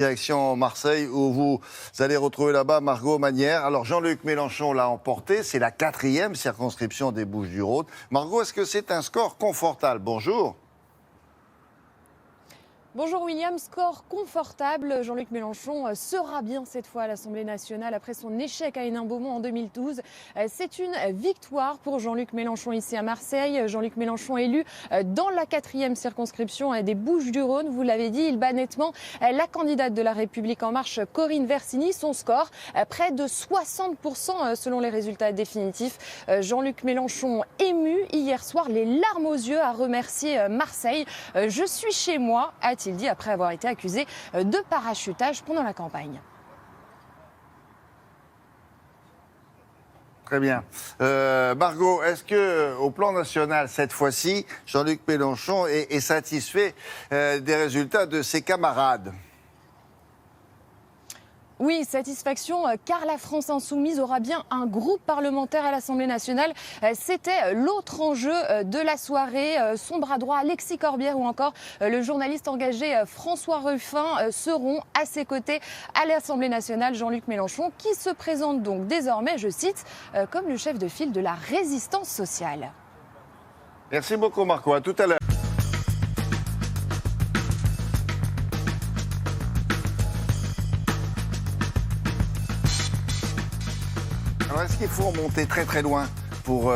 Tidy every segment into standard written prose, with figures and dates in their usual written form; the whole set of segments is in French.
Direction Marseille, où vous allez retrouver là-bas Margot Manière. Alors Jean-Luc Mélenchon l'a emporté, c'est la 4e circonscription des Bouches-du-Rhône. Margot, est-ce que c'est un score confortable? Bonjour. Bonjour William, score confortable. Jean-Luc Mélenchon sera bien cette fois à l'Assemblée nationale après son échec à Hénin-Beaumont en 2012. C'est une victoire pour Jean-Luc Mélenchon ici à Marseille. Jean-Luc Mélenchon élu dans la 4e circonscription des Bouches-du-Rhône. Vous l'avez dit, il bat nettement la candidate de la République En Marche, Corinne Versini. Son score, près de 60% selon les résultats définitifs. Jean-Luc Mélenchon ému hier soir, les larmes aux yeux, a remercié Marseille. Je suis chez moi, a-t-il dit après avoir été accusé de parachutage pendant la campagne. Très bien. Margot, est-ce que au plan national, cette fois-ci, Jean-Luc Mélenchon est satisfait des résultats de ses camarades ? Oui, satisfaction, car la France insoumise aura bien un groupe parlementaire à l'Assemblée nationale. C'était l'autre enjeu de la soirée. Son bras droit, Alexis Corbière, ou encore le journaliste engagé François Ruffin seront à ses côtés à l'Assemblée nationale. Jean-Luc Mélenchon, qui se présente donc désormais, je cite, comme le chef de file de la résistance sociale. Merci beaucoup, Margot. À tout à l'heure. Alors, est-ce qu'il faut remonter très très loin pour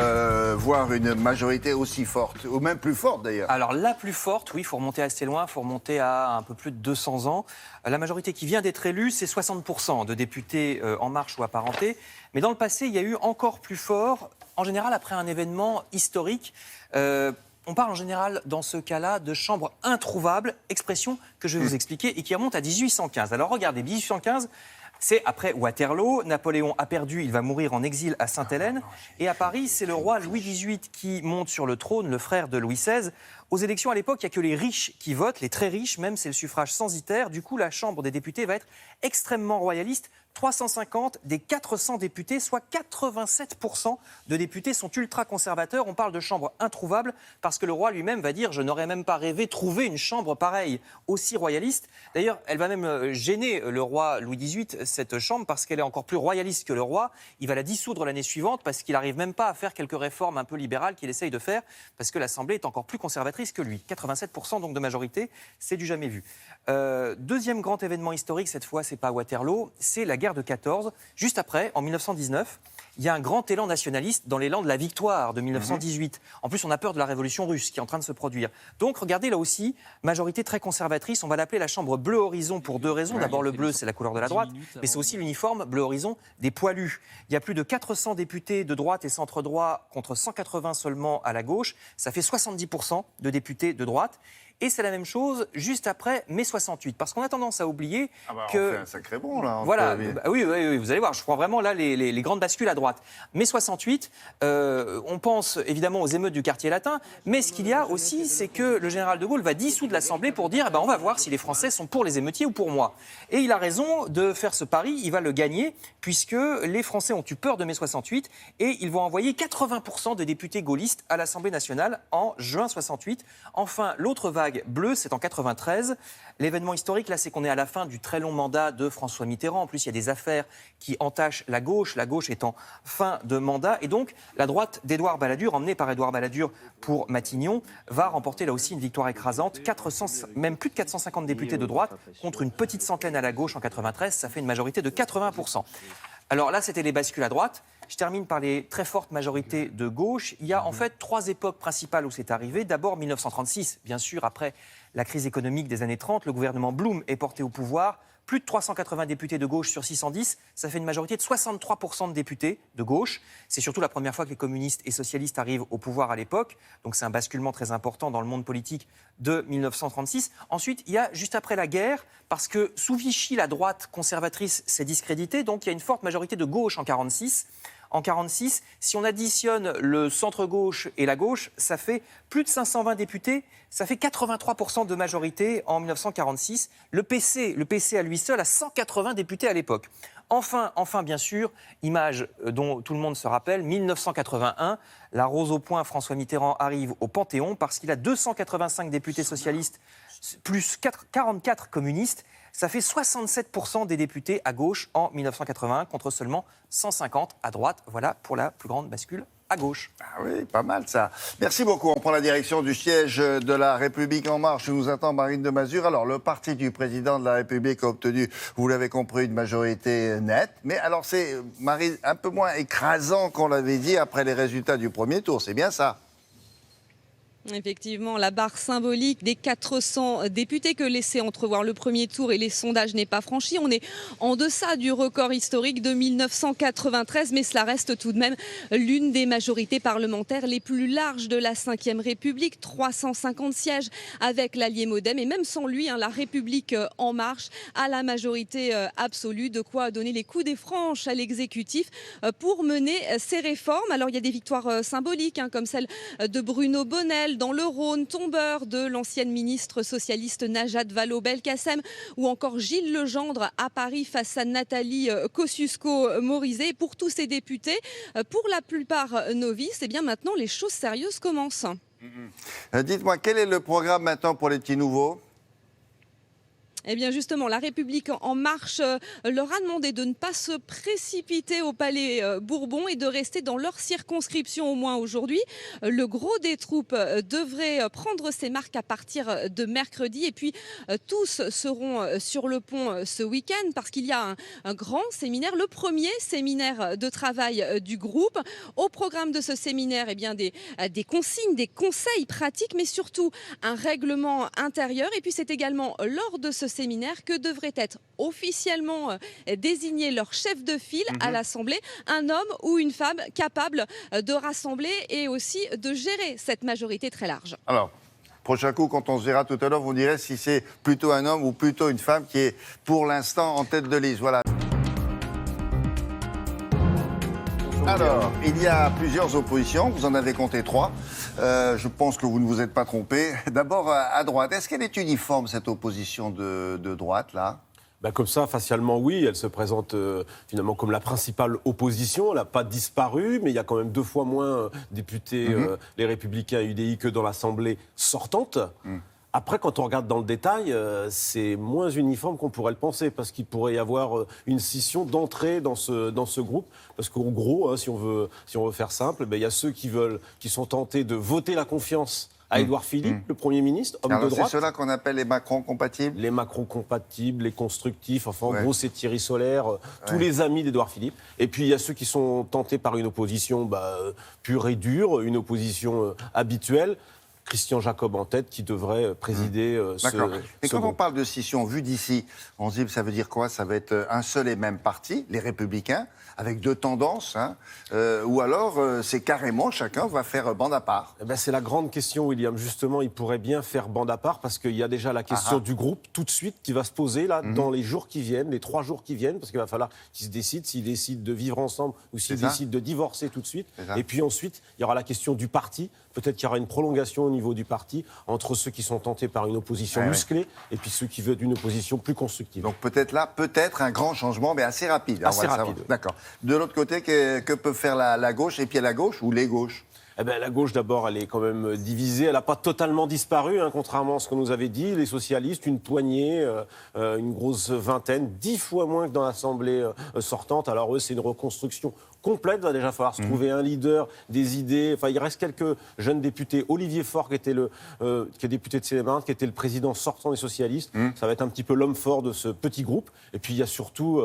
voir une majorité aussi forte, ou même plus forte d'ailleurs? Alors la plus forte, oui, il faut remonter assez loin, il faut remonter à un peu plus de 200 ans. La majorité qui vient d'être élue, c'est 60% de députés En Marche ou apparentés. Mais dans le passé, il y a eu encore plus fort, en général après un événement historique. On parle en général, dans ce cas-là, de chambre introuvable, expression que je vais vous expliquer et qui remonte à 1815. Alors regardez, 1815... c'est après Waterloo, Napoléon a perdu, il va mourir en exil à Sainte-Hélène. Et à Paris, c'est le roi Louis XVIII qui monte sur le trône, le frère de Louis XVI. Aux élections à l'époque, il n'y a que les riches qui votent, les très riches, même c'est le suffrage censitaire. Du coup, la Chambre des députés va être extrêmement royaliste. 350 des 400 députés, soit 87% de députés sont ultra-conservateurs. On parle de chambre introuvable parce que le roi lui-même va dire « je n'aurais même pas rêvé trouver une chambre pareille, aussi royaliste ». D'ailleurs, elle va même gêner le roi Louis XVIII, cette chambre, parce qu'elle est encore plus royaliste que le roi. Il va la dissoudre l'année suivante parce qu'il n'arrive même pas à faire quelques réformes un peu libérales qu'il essaye de faire, parce que l'Assemblée est encore plus conservatrice que lui. 87% donc de majorité, c'est du jamais vu. Deuxième grand événement historique, cette fois, c'est pas Waterloo, c'est la guerre de 14. Juste après, en 1919, il y a un grand élan nationaliste dans l'élan de la victoire de 1918. En plus, on a peur de la révolution russe qui est en train de se produire. Donc, regardez là aussi, majorité très conservatrice. On va l'appeler la chambre bleu horizon pour deux raisons. D'abord, le bleu, c'est la couleur de la droite, mais c'est aussi l'uniforme bleu horizon des poilus. Il y a plus de 400 députés de droite et centre-droit contre 180 seulement à la gauche. Ça fait 70% de députés de droite. Et c'est la même chose juste après mai 68. Parce qu'on a tendance à oublier que... On fait un sacré bond, là. Voilà, oui, vous allez voir, je prends vraiment là les grandes bascules à droite. Mai 68, on pense évidemment aux émeutes du quartier latin, mais ce qu'il y a aussi, c'est que le général de Gaulle va dissoudre l'Assemblée pour dire on va voir si les Français sont pour les émeutiers ou pour moi. Et il a raison de faire ce pari, il va le gagner, puisque les Français ont eu peur de mai 68 et ils vont envoyer 80% de députés gaullistes à l'Assemblée nationale en juin 68. Enfin, l'autre vague bleue, c'est en 93. L'événement historique, là, c'est qu'on est à la fin du très long mandat de François Mitterrand. En plus, il y a des affaires qui entachent la gauche est en fin de mandat. Et donc, la droite d'Édouard Balladur, emmenée par Édouard Balladur pour Matignon, va remporter là aussi une victoire écrasante. 400, même plus de 450 députés de droite contre une petite centaine à la gauche en 93. Ça fait une majorité de 80%. Alors là, c'était les bascules à droite. Je termine par les très fortes majorités de gauche. Il y a en fait trois époques principales où c'est arrivé. D'abord 1936, bien sûr, après la crise économique des années 30, le gouvernement Blum est porté au pouvoir. Plus de 380 députés de gauche sur 610, ça fait une majorité de 63% de députés de gauche. C'est surtout la première fois que les communistes et socialistes arrivent au pouvoir à l'époque. Donc c'est un basculement très important dans le monde politique de 1936. Ensuite, il y a juste après la guerre, parce que sous Vichy, la droite conservatrice s'est discréditée. Donc il y a une forte majorité de gauche en 1946. En 1946, si on additionne le centre-gauche et la gauche, ça fait plus de 520 députés, ça fait 83% de majorité en 1946. Le PC à lui seul a 180 députés à l'époque. Enfin, bien sûr, image dont tout le monde se rappelle, 1981, la rose au poing, François Mitterrand arrive au Panthéon parce qu'il a 285 députés socialistes plus 44 communistes. Ça fait 67% des députés à gauche en 1981 contre seulement 150 à droite. Voilà pour la plus grande bascule à gauche. Ah oui, pas mal ça. Merci beaucoup. On prend la direction du siège de La République En Marche. Nous attend Marine de Mazure. Alors, le parti du président de la République a obtenu, vous l'avez compris, une majorité nette. Mais alors, c'est, Marine, un peu moins écrasant qu'on l'avait dit après les résultats du premier tour. C'est bien ça? Effectivement, la barre symbolique des 400 députés que laissait entrevoir le premier tour et les sondages n'est pas franchie. On est en deçà du record historique de 1993, mais cela reste tout de même l'une des majorités parlementaires les plus larges de la Ve République. 350 sièges avec l'allié MoDem et même sans lui, la République En Marche a la majorité absolue, de quoi donner les coups des franches à l'exécutif pour mener ces réformes. Alors il y a des victoires symboliques comme celle de Bruno Bonnell dans le Rhône, tombeur de l'ancienne ministre socialiste Najat Vallaud-Belkacem, ou encore Gilles Legendre à Paris face à Nathalie Kosciusko-Morizet. Pour tous ces députés, pour la plupart novices, eh bien maintenant les choses sérieuses commencent. Dites-moi, quel est le programme maintenant pour les petits nouveaux? Eh bien justement, la République En Marche leur a demandé de ne pas se précipiter au Palais Bourbon et de rester dans leur circonscription au moins aujourd'hui. Le gros des troupes devrait prendre ses marques à partir de mercredi et puis tous seront sur le pont ce week-end parce qu'il y a un grand séminaire, le premier séminaire de travail du groupe. Au programme de ce séminaire, eh bien des consignes, des conseils pratiques, mais surtout un règlement intérieur. Et puis c'est également lors de ce séminaire que devrait être officiellement désigné leur chef de file à l'Assemblée, un homme ou une femme capable de rassembler et aussi de gérer cette majorité très large. Alors, prochain coup, quand on se verra tout à l'heure, vous direz si c'est plutôt un homme ou plutôt une femme qui est pour l'instant en tête de liste. Voilà. Alors, il y a plusieurs oppositions, vous en avez compté 3. Je pense que vous ne vous êtes pas trompé. D'abord, à droite, est-ce qu'elle est uniforme, cette opposition de droite, là? Comme ça, facialement, oui. Elle se présente finalement comme la principale opposition. Elle n'a pas disparu, mais il y a quand même 2 fois moins députés, les Républicains et UDI, que dans l'Assemblée sortante. Après, quand on regarde dans le détail, c'est moins uniforme qu'on pourrait le penser, parce qu'il pourrait y avoir une scission d'entrée dans ce groupe. Parce qu'en gros, si on veut faire simple, il y a ceux qui sont tentés de voter la confiance à Édouard Philippe, le Premier ministre, homme de droite. C'est ceux-là qu'on appelle les Macron-compatibles? Les Macron-compatibles, les constructifs, enfin en gros c'est Thierry Solaire, tous les amis d'Édouard Philippe. Et puis il y a ceux qui sont tentés par une opposition pure et dure, une opposition habituelle. Christian Jacob en tête, qui devrait présider D'accord. Et quand groupe. on parle de scission, vu d'ici, on se dit, ça veut dire quoi? Ça va être un seul et même parti, les Républicains, avec 2 tendances, ou alors c'est carrément chacun va faire bande à part? C'est la grande question, William. Justement, il pourrait bien faire bande à part, parce qu'il y a déjà la question du groupe, tout de suite, qui va se poser là, dans les jours qui viennent, les 3 jours qui viennent, parce qu'il va falloir qu'ils se décident, s'ils décident de vivre ensemble ou s'ils décident de divorcer tout de suite. Et puis ensuite, il y aura la question du parti. Peut-être qu'il y aura une prolongation au niveau du parti entre ceux qui sont tentés par une opposition musclée et puis ceux qui veulent une opposition plus constructive. Donc peut-être un grand changement, mais assez rapide. Assez rapide. D'accord. De l'autre côté, que peut faire la gauche? Et puis la gauche ou les gauches? La gauche, d'abord, elle est quand même divisée. Elle n'a pas totalement disparu, contrairement à ce qu'on nous avait dit. Les socialistes, une poignée, une grosse vingtaine, 10 fois moins que dans l'Assemblée sortante. Alors eux, c'est une reconstruction complète. Il va déjà falloir se trouver un leader, des idées. Enfin, il reste quelques jeunes députés. Olivier Faure, qui est député de Seine-et-Marne, qui était le président sortant des socialistes. Ça va être un petit peu l'homme fort de ce petit groupe. Et puis, il y a surtout,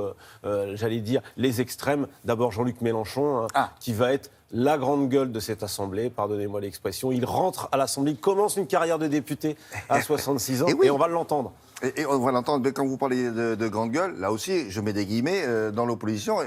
j'allais dire, les extrêmes. D'abord, Jean-Luc Mélenchon, qui va être la grande gueule de cette Assemblée, pardonnez-moi l'expression. Il rentre à l'Assemblée, il commence une carrière de député à 66 ans, et on va l'entendre. Et on va l'entendre, mais quand vous parlez de grande gueule, là aussi, je mets des guillemets, dans l'opposition,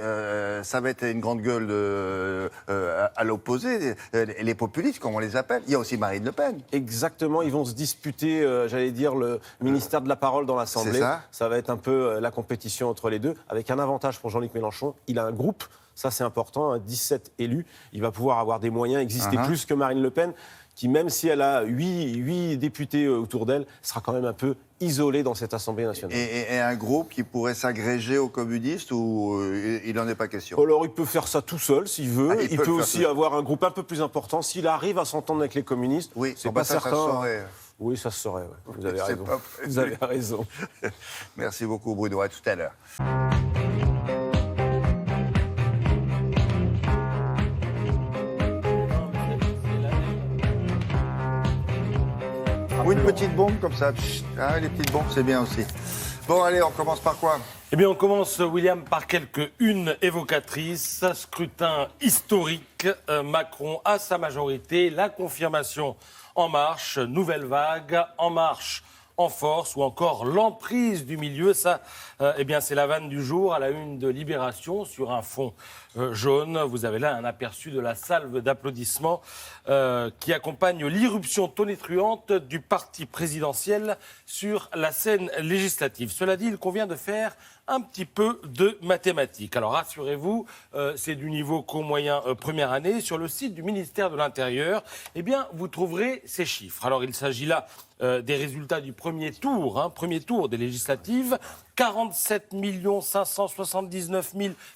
ça va être une grande gueule à l'opposé, les populistes, comme on les appelle. Il y a aussi Marine Le Pen. Exactement, ils vont se disputer, j'allais dire, le ministère de la Parole dans l'Assemblée. Ça va être un peu la compétition entre les deux, avec un avantage pour Jean-Luc Mélenchon. Il a un groupe, ça c'est important, 17 élus. Il va pouvoir avoir des moyens, exister plus que Marine Le Pen, qui, même si elle a 8 députés autour d'elle, sera quand même un peu isolée dans cette Assemblée nationale. Et un groupe qui pourrait s'agréger aux communistes, ou il n'en est pas question? Alors, il peut faire ça tout seul, s'il veut. Il peut aussi avoir un groupe un peu plus important. S'il arrive à s'entendre avec les communistes, c'est pas certain. Oui, ça se saurait, ouais. Vous avez C'est raison. pas Vous avez raison. Merci beaucoup, Bruno. À tout à l'heure. Ou une petite bombe comme ça. Chut. Ah, les petites bombes, c'est bien aussi. Bon, allez, on commence par quoi? Eh bien, on commence, William, par quelques unes évocatrices. Scrutin historique. Macron a sa majorité. La confirmation En Marche. Nouvelle vague. En Marche en force, ou encore l'emprise du milieu. Ça, eh bien, c'est la vanne du jour à la une de Libération sur un fond jaune. Vous avez là un aperçu de la salve d'applaudissements qui accompagne l'irruption tonitruante du parti présidentiel sur la scène législative. Cela dit, il convient de faire un petit peu de mathématiques. Alors rassurez-vous, c'est du niveau co moyen première année. Sur le site du ministère de l'Intérieur, eh bien, vous trouverez ces chiffres. Alors il s'agit là des résultats du premier tour des législatives. 47 579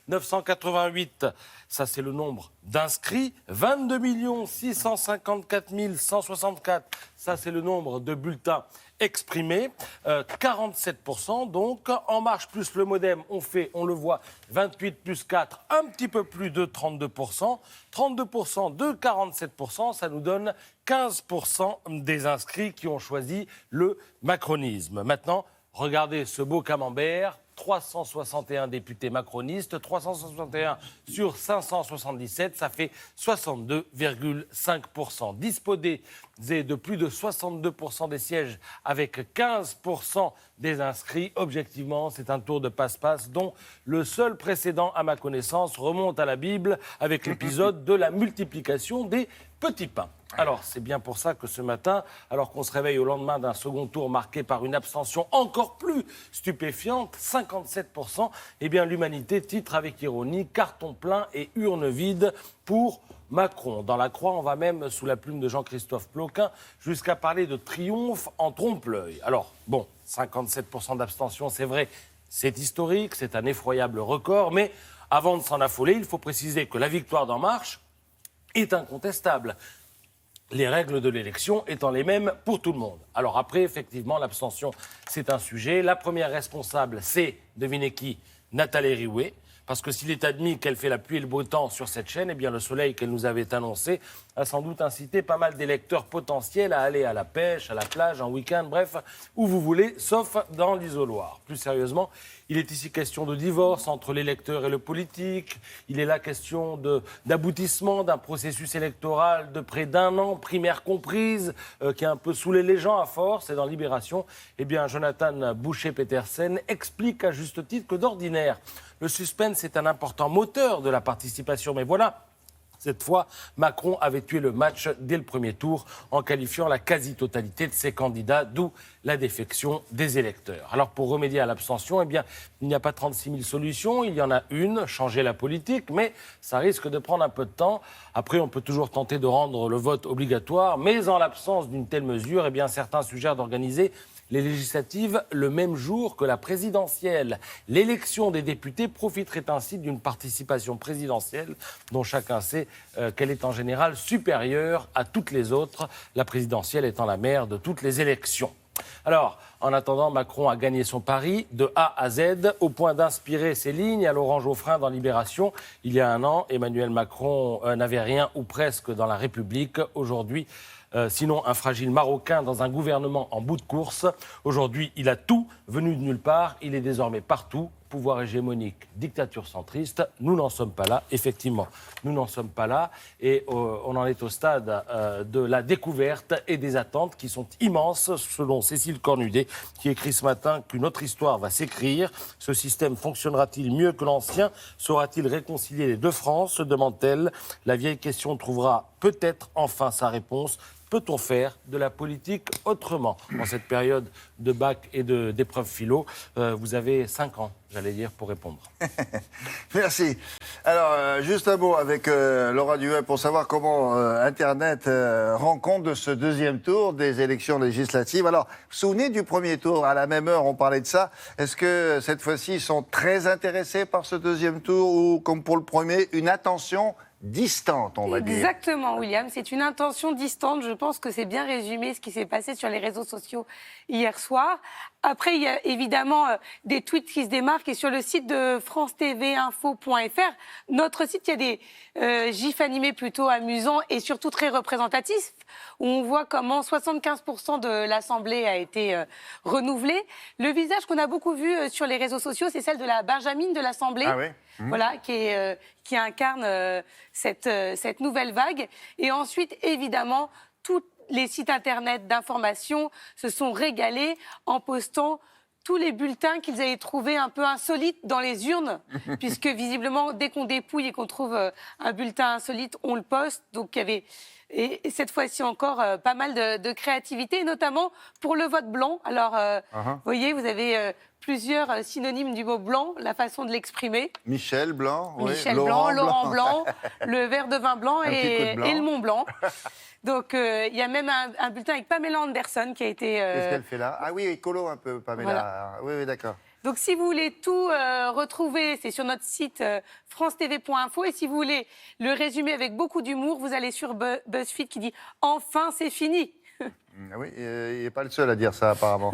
988, ça c'est le nombre d'inscrits. 22 654 164, ça c'est le nombre de bulletins exprimés. 47% donc. En Marche plus le Modem, on le voit, 28 plus 4, un petit peu plus de 32%. 32% de 47%, ça nous donne 15% des inscrits qui ont choisi le macronisme. Maintenant, regardez ce beau camembert, 361 députés macronistes, 361 sur 577, ça fait 62,5%. Disposés de plus de 62% des sièges avec 15% des inscrits. Objectivement, c'est un tour de passe-passe dont le seul précédent, à ma connaissance, remonte à la Bible avec l'épisode de la multiplication des petits pains. Alors, c'est bien pour ça que ce matin, alors qu'on se réveille au lendemain d'un second tour marqué par une abstention encore plus stupéfiante, 57%, eh bien, l'Humanité titre avec ironie « Carton plein et urne vide pour Macron ». Dans la Croix, on va même, sous la plume de Jean-Christophe Ploquin, jusqu'à parler de triomphe en trompe-l'œil. Alors, bon, 57% d'abstention, c'est vrai, c'est historique, c'est un effroyable record, mais avant de s'en affoler, il faut préciser que la victoire d'En Marche est incontestable. Les règles de l'élection étant les mêmes pour tout le monde. Alors après, effectivement, l'abstention, c'est un sujet. La première responsable, c'est, devinez qui, Nathalie Riouet. Parce que s'il est admis qu'elle fait la pluie et le beau temps sur cette chaîne, eh bien le soleil qu'elle nous avait annoncé a sans doute incité pas mal d'électeurs potentiels à aller à la pêche, à la plage, en week-end, bref, où vous voulez, sauf dans l'isoloir. Plus sérieusement, il est ici question de divorce entre l'électeur et le politique. Il est là question d'aboutissement d'un processus électoral de près d'un an, primaire comprise, qui a un peu saoulé les gens à force. Et dans Libération, eh bien, Jonathan Boucher-Petersen explique à juste titre que d'ordinaire, le suspense est un important moteur de la participation. Mais voilà, cette fois, Macron avait tué le match dès le premier tour en qualifiant la quasi-totalité de ses candidats, d'où la défection des électeurs. Alors pour remédier à l'abstention, eh bien, il n'y a pas 36 000 solutions, il y en a une, changer la politique, mais ça risque de prendre un peu de temps. Après, on peut toujours tenter de rendre le vote obligatoire, mais en l'absence d'une telle mesure, eh bien, certains suggèrent d'organiser les législatives le même jour que la présidentielle. L'élection des députés profiterait ainsi d'une participation présidentielle dont chacun sait qu'elle est en général supérieure à toutes les autres, la présidentielle étant la mère de toutes les élections. Alors, en attendant, Macron a gagné son pari de A à Z, au point d'inspirer ses lignes à Laurent Geoffrin dans Libération. Il y a un an, Emmanuel Macron n'avait rien ou presque dans la République. Aujourd'hui, sinon un fragile Marocain dans un gouvernement en bout de course. Aujourd'hui, il a tout, venu de nulle part, il est désormais partout. Pouvoir hégémonique, dictature centriste, nous n'en sommes pas là, effectivement. Nous n'en sommes pas là et on en est au stade de la découverte et des attentes qui sont immenses, selon Cécile Cornudet, qui écrit ce matin qu'une autre histoire va s'écrire. Ce système fonctionnera-t-il mieux que l'ancien? Saura-t-il réconcilier les deux France, se demande-t-elle. La vieille question trouvera peut-être enfin sa réponse. Peut-on faire de la politique autrement? En cette période de bac et d'épreuves philo, vous avez 5 ans, j'allais dire, pour répondre. Merci. Alors, juste un mot avec Laura Duhem pour savoir comment Internet rend compte de ce deuxième tour des élections législatives. Alors, vous vous souvenez du premier tour? À la même heure, on parlait de ça. Est-ce que cette fois-ci, ils sont très intéressés par ce deuxième tour ou, comme pour le premier, une attention distante, on va dire. Exactement, William. C'est une intention distante. Je pense que c'est bien résumé ce qui s'est passé sur les réseaux sociaux hier soir. Après, il y a évidemment des tweets qui se démarquent. Et sur le site de france-tv-info.fr, notre site, il y a des gifs animés plutôt amusants et surtout très représentatifs, où on voit comment 75% de l'Assemblée a été renouvelée. Le visage qu'on a beaucoup vu sur les réseaux sociaux, c'est celle de la Benjamine de l'Assemblée. Ah oui. Voilà, qui incarne cette nouvelle vague. Et ensuite, évidemment, tous les sites internet d'information se sont régalés en postant tous les bulletins qu'ils avaient trouvés un peu insolites dans les urnes, puisque visiblement, dès qu'on dépouille et qu'on trouve un bulletin insolite, on le poste. Donc il y avait, et cette fois-ci encore, pas mal de créativité, notamment pour le vote blanc. Alors, vous voyez, vous avez plusieurs synonymes du mot blanc, la façon de l'exprimer. Michel Blanc, oui. Michel Blanc, Laurent Blanc, le verre de vin blanc et le Mont Blanc. Donc, il y a même un bulletin avec Pamela Anderson qui a été... Qu'est-ce qu'elle fait là? Ah oui, écolo un peu, Pamela. Voilà. Oui, d'accord. Donc, si vous voulez tout retrouver, c'est sur notre site france-tv.info. Et si vous voulez le résumer avec beaucoup d'humour, vous allez sur BuzzFeed qui dit « Enfin, c'est fini ». Ah oui, il n'est pas le seul à dire ça, apparemment.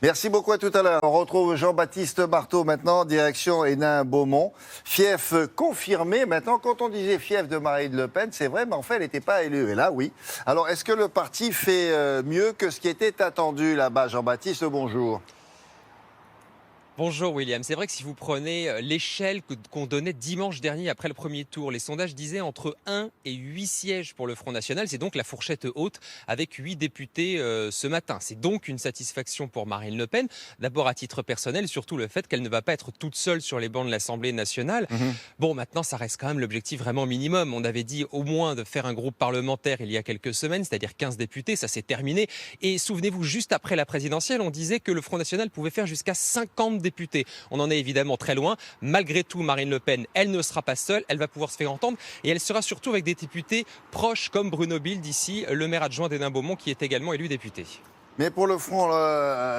Merci beaucoup, à tout à l'heure. On retrouve Jean-Baptiste Marteau maintenant, direction Hénin-Beaumont. Fief confirmé. Maintenant, quand on disait fief de Marine Le Pen, c'est vrai, mais en fait, elle n'était pas élue. Et là, oui. Alors, est-ce que le parti fait mieux que ce qui était attendu là-bas? Jean-Baptiste, bonjour. Bonjour William, c'est vrai que si vous prenez l'échelle qu'on donnait dimanche dernier après le premier tour, les sondages disaient entre 1 et 8 sièges pour le Front National, c'est donc la fourchette haute avec 8 députés ce matin. C'est donc une satisfaction pour Marine Le Pen, d'abord à titre personnel, surtout le fait qu'elle ne va pas être toute seule sur les bancs de l'Assemblée nationale. Bon, maintenant ça reste quand même l'objectif vraiment minimum. On avait dit au moins de faire un groupe parlementaire il y a quelques semaines, c'est-à-dire 15 députés, ça s'est terminé. Et souvenez-vous, juste après la présidentielle, on disait que le Front National pouvait faire jusqu'à 50 députés. On en est évidemment très loin. Malgré tout, Marine Le Pen, elle ne sera pas seule. Elle va pouvoir se faire entendre. Et elle sera surtout avec des députés proches comme Bruno Bilde, ici, le maire adjoint d'Hénin-Beaumont, qui est également élu député. Mais pour le Front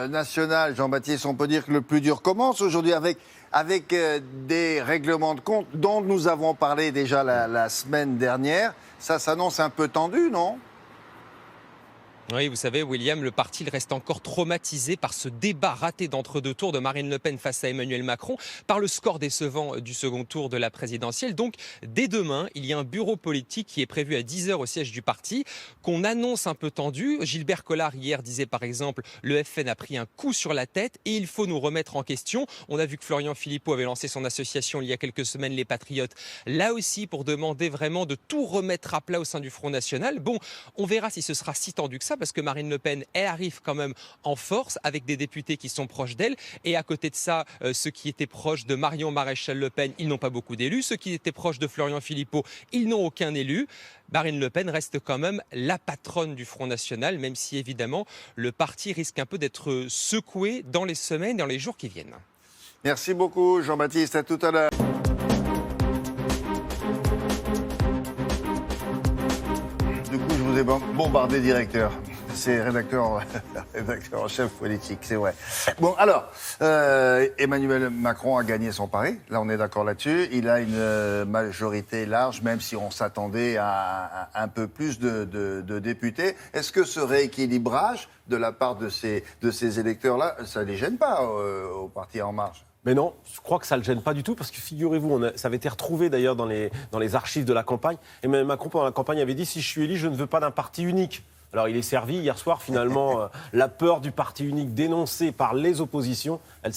National, Jean-Baptiste, on peut dire que le plus dur commence aujourd'hui avec des règlements de compte dont nous avons parlé déjà la semaine dernière. Ça s'annonce un peu tendu, non ? Oui, vous savez, William, le parti reste encore traumatisé par ce débat raté d'entre-deux tours de Marine Le Pen face à Emmanuel Macron, par le score décevant du second tour de la présidentielle. Donc, dès demain, il y a un bureau politique qui est prévu à 10h au siège du parti, qu'on annonce un peu tendu. Gilbert Collard, hier, disait par exemple, le FN a pris un coup sur la tête et il faut nous remettre en question. On a vu que Florian Philippot avait lancé son association il y a quelques semaines, les Patriotes, là aussi pour demander vraiment de tout remettre à plat au sein du Front National. Bon, on verra si ce sera si tendu que ça, parce que Marine Le Pen, elle arrive quand même en force avec des députés qui sont proches d'elle. Et à côté de ça, ceux qui étaient proches de Marion Maréchal Le Pen, ils n'ont pas beaucoup d'élus. Ceux qui étaient proches de Florian Philippot, ils n'ont aucun élu. Marine Le Pen reste quand même la patronne du Front National, même si évidemment le parti risque un peu d'être secoué dans les semaines, dans les jours qui viennent. Merci beaucoup, Jean-Baptiste. À tout à l'heure. Du coup, je vous ai bombardé, directeur. C'est rédacteur en chef politique, c'est vrai. Bon, alors, Emmanuel Macron a gagné son pari. Là, on est d'accord là-dessus. Il a une majorité large, même si on s'attendait à un peu plus de députés. Est-ce que ce rééquilibrage de la part de ces électeurs-là, ça ne les gêne pas au parti En Marche ? Mais non, je crois que ça ne le gêne pas du tout, parce que figurez-vous, ça avait été retrouvé d'ailleurs dans les archives de la campagne. Emmanuel Macron, pendant la campagne, avait dit « Si je suis élu, je ne veux pas d'un parti unique ». Alors il est servi hier soir, finalement, la peur du parti unique dénoncée par les oppositions, elle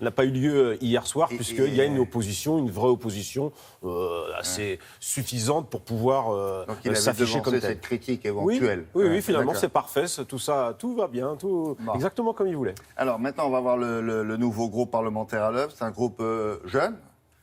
n'a pas eu lieu hier soir, puisqu'il y a une opposition, une vraie opposition assez suffisante pour pouvoir s'afficher comme telle. Cette critique éventuelle. Oui, finalement, c'est parfait, tout ça, tout va bien, exactement comme il voulait. Alors maintenant, on va voir le nouveau groupe parlementaire à l'œuvre. C'est un groupe jeune,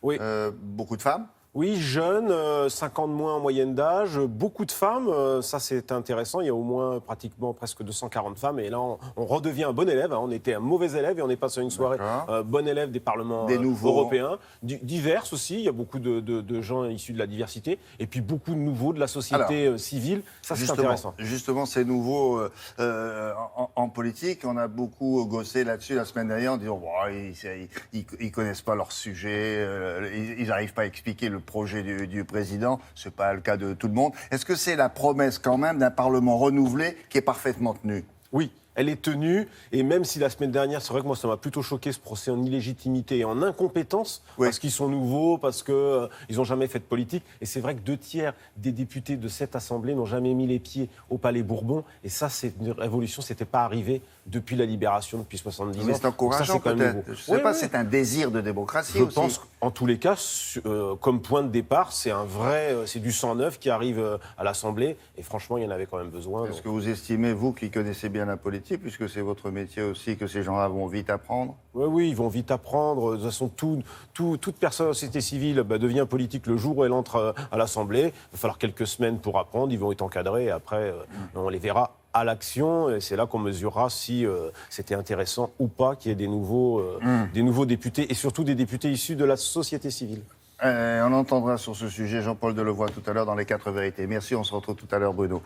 beaucoup de femmes. Oui, jeunes, 50 moins en moyenne d'âge, beaucoup de femmes, ça c'est intéressant, il y a au moins pratiquement presque 240 femmes, et là on redevient un bon élève, on était un mauvais élève et on est passé à une soirée bon élève des parlements européens, divers aussi, il y a beaucoup de gens issus de la diversité, et puis beaucoup de nouveaux de la société civile, ça c'est intéressant. Justement, ces nouveaux en politique, on a beaucoup gossé là-dessus la semaine dernière en disant ils connaissent pas leur sujet, ils n'arrivent pas à expliquer le projet du président. Ce n'est pas le cas de tout le monde. Est-ce que c'est la promesse quand même d'un Parlement renouvelé qui est parfaitement tenue ? Oui. Elle est tenue, et même si la semaine dernière, c'est vrai que moi, ça m'a plutôt choqué ce procès en illégitimité et en incompétence, parce qu'ils sont nouveaux, parce qu'ils n'ont jamais fait de politique. Et c'est vrai que 2/3 des députés de cette Assemblée n'ont jamais mis les pieds au Palais Bourbon. Et ça, c'est une révolution, ce n'était pas arrivé depuis la libération, depuis 70 ans. Mais c'est encourageant peut-être. Je ne sais pas, c'est un désir de démocratie aussi. Je pense qu'en tous les cas, comme point de départ, c'est du sang neuf qui arrive à l'Assemblée. Et franchement, il y en avait quand même besoin. Est-ce que vous estimez, vous qui connaissez bien la politique, puisque c'est votre métier aussi, que ces gens-là vont vite apprendre ? Oui, ils vont vite apprendre. De toute façon, toute personne de la société civile devient politique le jour où elle entre à l'Assemblée. Il va falloir quelques semaines pour apprendre. Ils vont être encadrés. Et après, on les verra à l'action. Et c'est là qu'on mesurera si c'était intéressant ou pas qu'il y ait des nouveaux députés, et surtout des députés issus de la société civile. On entendra sur ce sujet Jean-Paul Delevoye tout à l'heure dans Les 4 vérités. Merci, on se retrouve tout à l'heure, Bruno.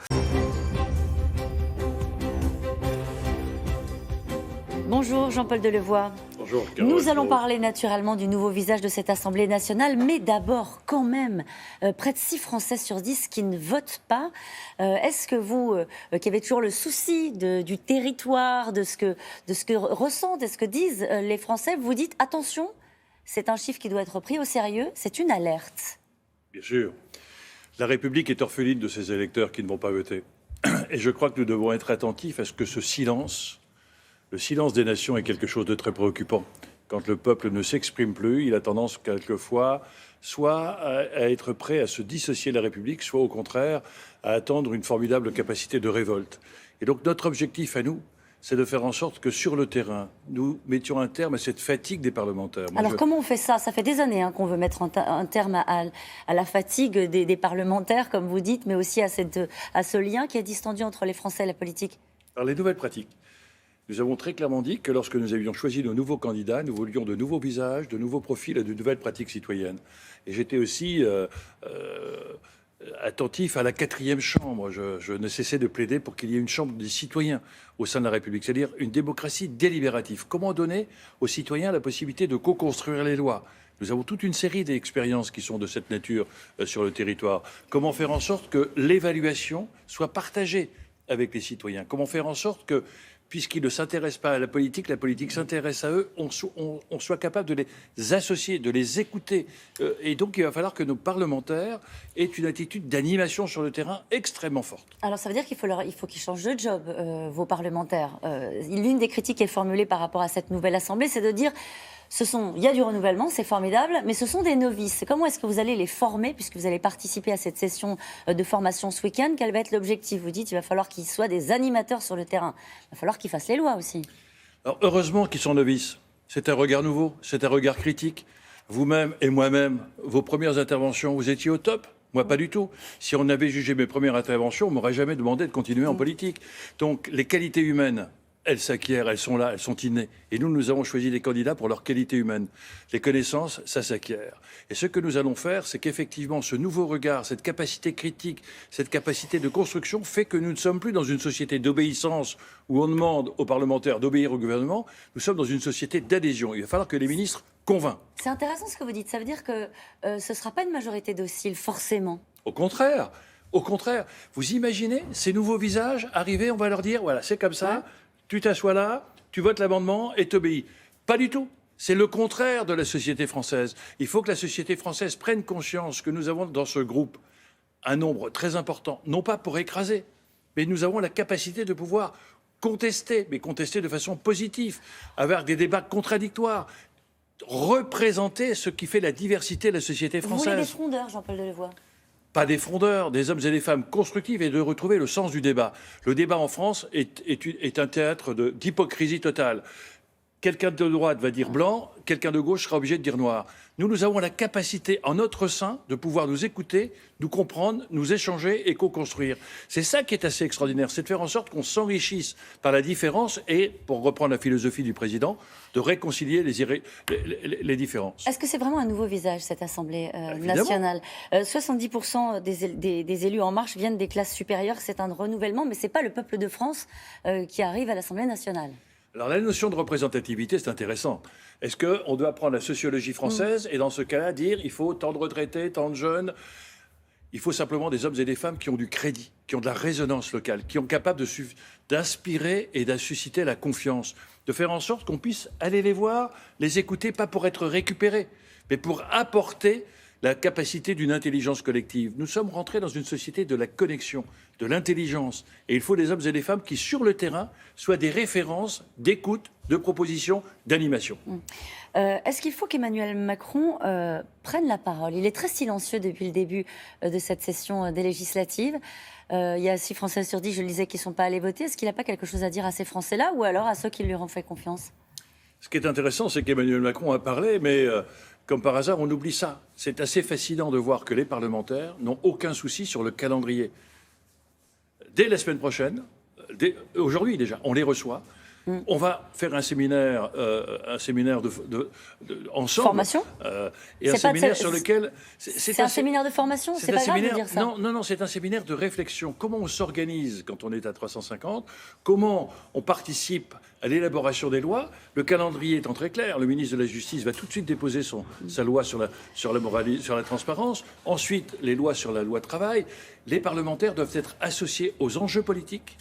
Bonjour Jean-Paul Delevoye. Bonjour Carole. Nous allons parler naturellement du nouveau visage de cette Assemblée nationale, mais d'abord quand même, près de 6 Français sur 10 qui ne votent pas. Est-ce que vous, qui avez toujours le souci du territoire, de ce que ressentent et ce que disent les Français, vous dites attention, c'est un chiffre qui doit être pris au sérieux, c'est une alerte? Bien sûr. La République est orpheline de ses électeurs qui ne vont pas voter. Et je crois que nous devons être attentifs à ce que ce silence, le silence des nations, est quelque chose de très préoccupant. Quand le peuple ne s'exprime plus, il a tendance quelquefois soit à être prêt à se dissocier de la République, soit au contraire à attendre une formidable capacité de révolte. Et donc notre objectif à nous, c'est de faire en sorte que sur le terrain, nous mettions un terme à cette fatigue des parlementaires. Alors comment on fait ça? Ça fait des années qu'on veut mettre un terme à la fatigue des parlementaires, comme vous dites, mais aussi à ce lien qui est distendu entre les Français et la politique. Par les nouvelles pratiques. Nous avons très clairement dit que lorsque nous avions choisi nos nouveaux candidats, nous voulions de nouveaux visages, de nouveaux profils et de nouvelles pratiques citoyennes. Et j'étais aussi attentif à la 4e chambre. Je ne cessais de plaider pour qu'il y ait une chambre des citoyens au sein de la République, c'est-à-dire une démocratie délibérative. Comment donner aux citoyens la possibilité de co-construire les lois? Nous avons toute une série d'expériences qui sont de cette nature sur le territoire. Comment faire en sorte que l'évaluation soit partagée avec les citoyens? Comment faire en sorte que, puisqu'ils ne s'intéressent pas à la politique s'intéresse à eux, on soit capable de les associer, de les écouter. Et donc, il va falloir que nos parlementaires aient une attitude d'animation sur le terrain extrêmement forte. Alors, ça veut dire qu'il faut qu'ils changent de job, vos parlementaires. L'une des critiques qui est formulée par rapport à cette nouvelle Assemblée, c'est de dire... Il y a du renouvellement, c'est formidable, mais ce sont des novices. Comment est-ce que vous allez les former, puisque vous allez participer à cette session de formation ce week-end? Quel va être l'objectif? Vous dites qu'il va falloir qu'ils soient des animateurs sur le terrain. Il va falloir qu'ils fassent les lois aussi. Alors, heureusement qu'ils sont novices. C'est un regard nouveau, c'est un regard critique. Vous-même et moi-même, vos premières interventions, vous étiez au top. Moi, pas du tout. Si on avait jugé mes premières interventions, on m'aurait jamais demandé de continuer en politique. Donc, les qualités humaines, elles s'acquièrent, elles sont là, elles sont innées. Et nous avons choisi des candidats pour leurs qualités humaines. Les connaissances, ça s'acquiert. Et ce que nous allons faire, c'est qu'effectivement, ce nouveau regard, cette capacité critique, cette capacité de construction fait que nous ne sommes plus dans une société d'obéissance où on demande aux parlementaires d'obéir au gouvernement. Nous sommes dans une société d'adhésion. Il va falloir que les ministres convainquent. C'est intéressant ce que vous dites. Ça veut dire que ce ne sera pas une majorité docile, forcément. Au contraire. Au contraire. Vous imaginez ces nouveaux visages arriver, on va leur dire, voilà, c'est comme ça. Ouais. Tu t'assois là, tu votes l'amendement et t'obéis. Pas du tout. C'est le contraire de la société française. Il faut que la société française prenne conscience que nous avons dans ce groupe un nombre très important, non pas pour écraser, mais nous avons la capacité de pouvoir contester, mais contester de façon positive, avoir des débats contradictoires, représenter ce qui fait la diversité de la société française. Vous voulez des frondeurs, Jean-Paul Delevoye? Pas des frondeurs, des hommes et des femmes constructifs, et de retrouver le sens du débat. Le débat en France est un théâtre d'hypocrisie totale. Quelqu'un de droite va dire blanc, quelqu'un de gauche sera obligé de dire noir. Nous avons la capacité, en notre sein, de pouvoir nous écouter, nous comprendre, nous échanger et co-construire. C'est ça qui est assez extraordinaire, c'est de faire en sorte qu'on s'enrichisse par la différence et, pour reprendre la philosophie du président, de réconcilier les différences. Est-ce que c'est vraiment un nouveau visage, cette Assemblée nationale? 70% des élus En Marche viennent des classes supérieures, c'est un renouvellement, mais ce n'est pas le peuple de France qui arrive à l'Assemblée nationale. Alors la notion de représentativité, c'est intéressant. Est-ce qu'on doit prendre la sociologie française et dans ce cas-là dire il faut tant de retraités, tant de jeunes? Il faut simplement des hommes et des femmes qui ont du crédit, qui ont de la résonance locale, qui sont capables d'inspirer et de susciter la confiance, de faire en sorte qu'on puisse aller les voir, les écouter, pas pour être récupérés, mais pour apporter la capacité d'une intelligence collective. Nous sommes rentrés dans une société de la connexion, de l'intelligence. Et il faut des hommes et des femmes qui, sur le terrain, soient des références d'écoute, de proposition, d'animation. Est-ce qu'il faut qu'Emmanuel Macron prenne la parole? Il est très silencieux depuis le début de cette session des législatives. Il y a 6 Français sur 10, je le disais, qui ne sont pas allés voter. Est-ce qu'il n'a pas quelque chose à dire à ces Français-là ou alors à ceux qui lui ont fait confiance? Ce qui est intéressant, c'est qu'Emmanuel Macron a parlé, mais comme par hasard, on oublie ça. C'est assez fascinant de voir que les parlementaires n'ont aucun souci sur le calendrier. Dès la semaine prochaine, aujourd'hui déjà, on les reçoit. On va faire un séminaire ensemble. Formation et un séminaire sur lequel... C'est un séminaire de formation? C'est pas grave de dire ça. Non, c'est un séminaire de réflexion. Comment on s'organise quand on est à 350? Comment on participe à l'élaboration des lois? Le calendrier étant très clair, le ministre de la Justice va tout de suite déposer sa loi sur la transparence. Ensuite, les lois sur la loi travail. Les parlementaires doivent être associés aux enjeux politiques,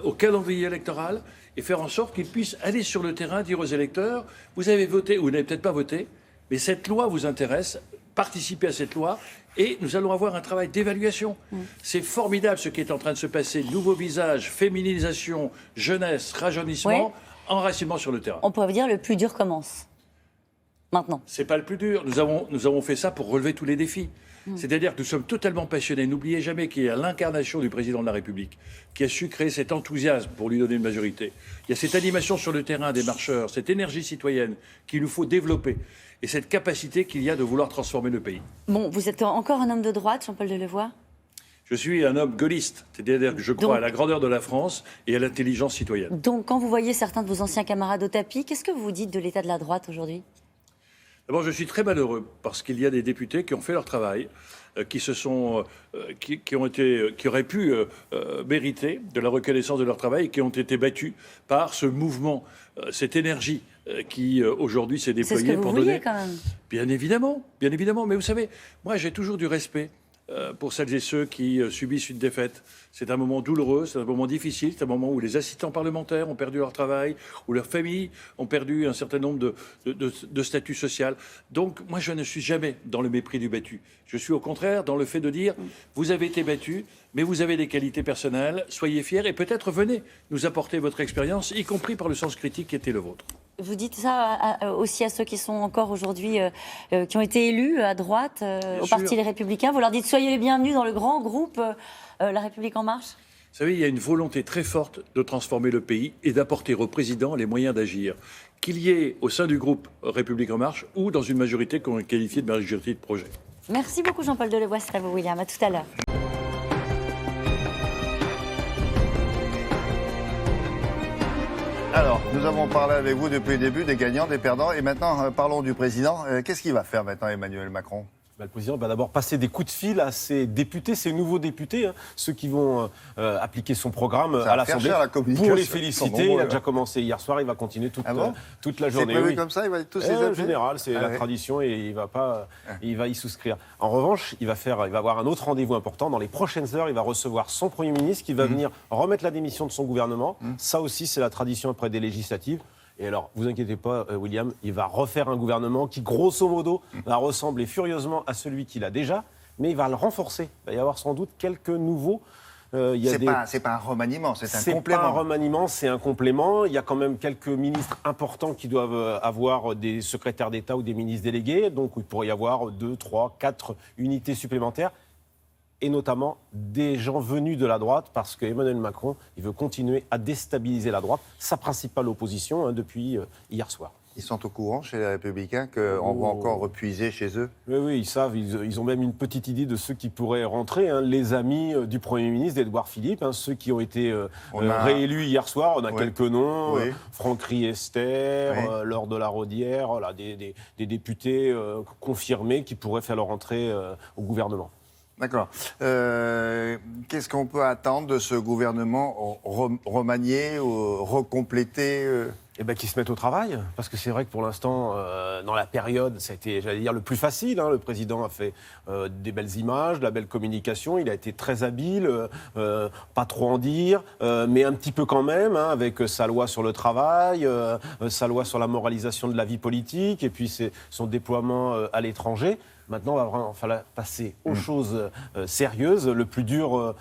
au calendrier électoral, et faire en sorte qu'ils puissent aller sur le terrain, dire aux électeurs, vous avez voté ou vous n'avez peut-être pas voté, mais cette loi vous intéresse, participez à cette loi, et nous allons avoir un travail d'évaluation. C'est formidable ce qui est en train de se passer, nouveaux visages, féminisation, jeunesse, rajeunissement, enracinement sur le terrain. On pourrait dire le plus dur commence, maintenant. C'est pas le plus dur, nous avons fait ça pour relever tous les défis. C'est-à-dire que nous sommes totalement passionnés. N'oubliez jamais qu'il y a l'incarnation du président de la République qui a su créer cet enthousiasme pour lui donner une majorité. Il y a cette animation sur le terrain des marcheurs, cette énergie citoyenne qu'il nous faut développer et cette capacité qu'il y a de vouloir transformer le pays. Bon, vous êtes encore un homme de droite, Jean-Paul Delevoye? Je suis un homme gaulliste, c'est-à-dire que je crois à la grandeur de la France et à l'intelligence citoyenne. Donc, quand vous voyez certains de vos anciens camarades au tapis, qu'est-ce que vous dites de l'état de la droite aujourd'hui? D'abord, je suis très malheureux parce qu'il y a des députés qui ont fait leur travail, qui auraient pu mériter de la reconnaissance de leur travail et qui ont été battus par ce mouvement, cette énergie qui aujourd'hui s'est déployée. C'est ce que vous pour vouliez donner. quand même. Bien évidemment. Mais vous savez, moi j'ai toujours du respect pour celles et ceux qui subissent une défaite. C'est un moment douloureux, c'est un moment difficile, c'est un moment où les assistants parlementaires ont perdu leur travail, où leurs familles ont perdu un certain nombre de statuts sociaux. Donc moi je ne suis jamais dans le mépris du battu. Je suis au contraire dans le fait de dire, vous avez été battu, mais vous avez des qualités personnelles, soyez fiers et peut-être venez nous apporter votre expérience, y compris par le sens critique qui était le vôtre. Vous dites ça aussi à ceux qui sont encore aujourd'hui, qui ont été élus à droite, au Parti Les Républicains. Vous leur dites soyez les bienvenus dans le grand groupe La République En Marche? Vous savez, il y a une volonté très forte de transformer le pays et d'apporter au président les moyens d'agir. Qu'il y ait au sein du groupe République En Marche ou dans une majorité qu'on qualifie de majorité de projet. Merci beaucoup Jean-Paul Delevoye, c'est à vous William. À tout à l'heure. Alors, nous avons parlé avec vous depuis le début des gagnants, des perdants, et maintenant parlons du président. Qu'est-ce qu'il va faire maintenant, Emmanuel Macron ? Le président va d'abord passer des coups de fil à ses députés, ses nouveaux députés, ceux qui vont appliquer son programme à l'Assemblée. Pour les féliciter, il a déjà commencé hier soir, il va continuer toute la journée. C'est prévu comme ça, il va tous les En général, c'est la tradition et il va y souscrire. En revanche, il va avoir un autre rendez-vous important. Dans les prochaines heures, il va recevoir son Premier ministre qui va venir remettre la démission de son gouvernement. Ça aussi, c'est la tradition après des législatives. Et alors, vous inquiétez pas, William, il va refaire un gouvernement qui, grosso modo, va ressembler furieusement à celui qu'il a déjà, mais il va le renforcer. Il va y avoir sans doute quelques nouveaux. C'est pas un remaniement, c'est un complément. C'est pas un remaniement, c'est un complément. Il y a quand même quelques ministres importants qui doivent avoir des secrétaires d'État ou des ministres délégués. Donc, il pourrait y avoir 2, 3, 4 unités supplémentaires. Et notamment des gens venus de la droite, parce qu'Emmanuel Macron, il veut continuer à déstabiliser la droite, sa principale opposition depuis hier soir. Ils sont au courant chez les Républicains qu'on va encore repuiser chez eux ? Oui, ils savent, ils ont même une petite idée de ceux qui pourraient rentrer, les amis du Premier ministre, d'Édouard Philippe, ceux qui ont été réélus hier soir, on a quelques noms, Franck Riester, Laure de la Raudière, des députés confirmés qui pourraient faire leur entrée au gouvernement. D'accord. Qu'est-ce qu'on peut attendre de ce gouvernement remanié ou recomplété Qu'ils se mettent au travail, parce que c'est vrai que pour l'instant, dans la période, ça a été, j'allais dire, le plus facile. Le président a fait des belles images, de la belle communication, il a été très habile, pas trop en dire, mais un petit peu quand même, avec sa loi sur le travail, sa loi sur la moralisation de la vie politique, et puis son déploiement à l'étranger. Maintenant, il va falloir passer aux choses sérieuses. Le plus dur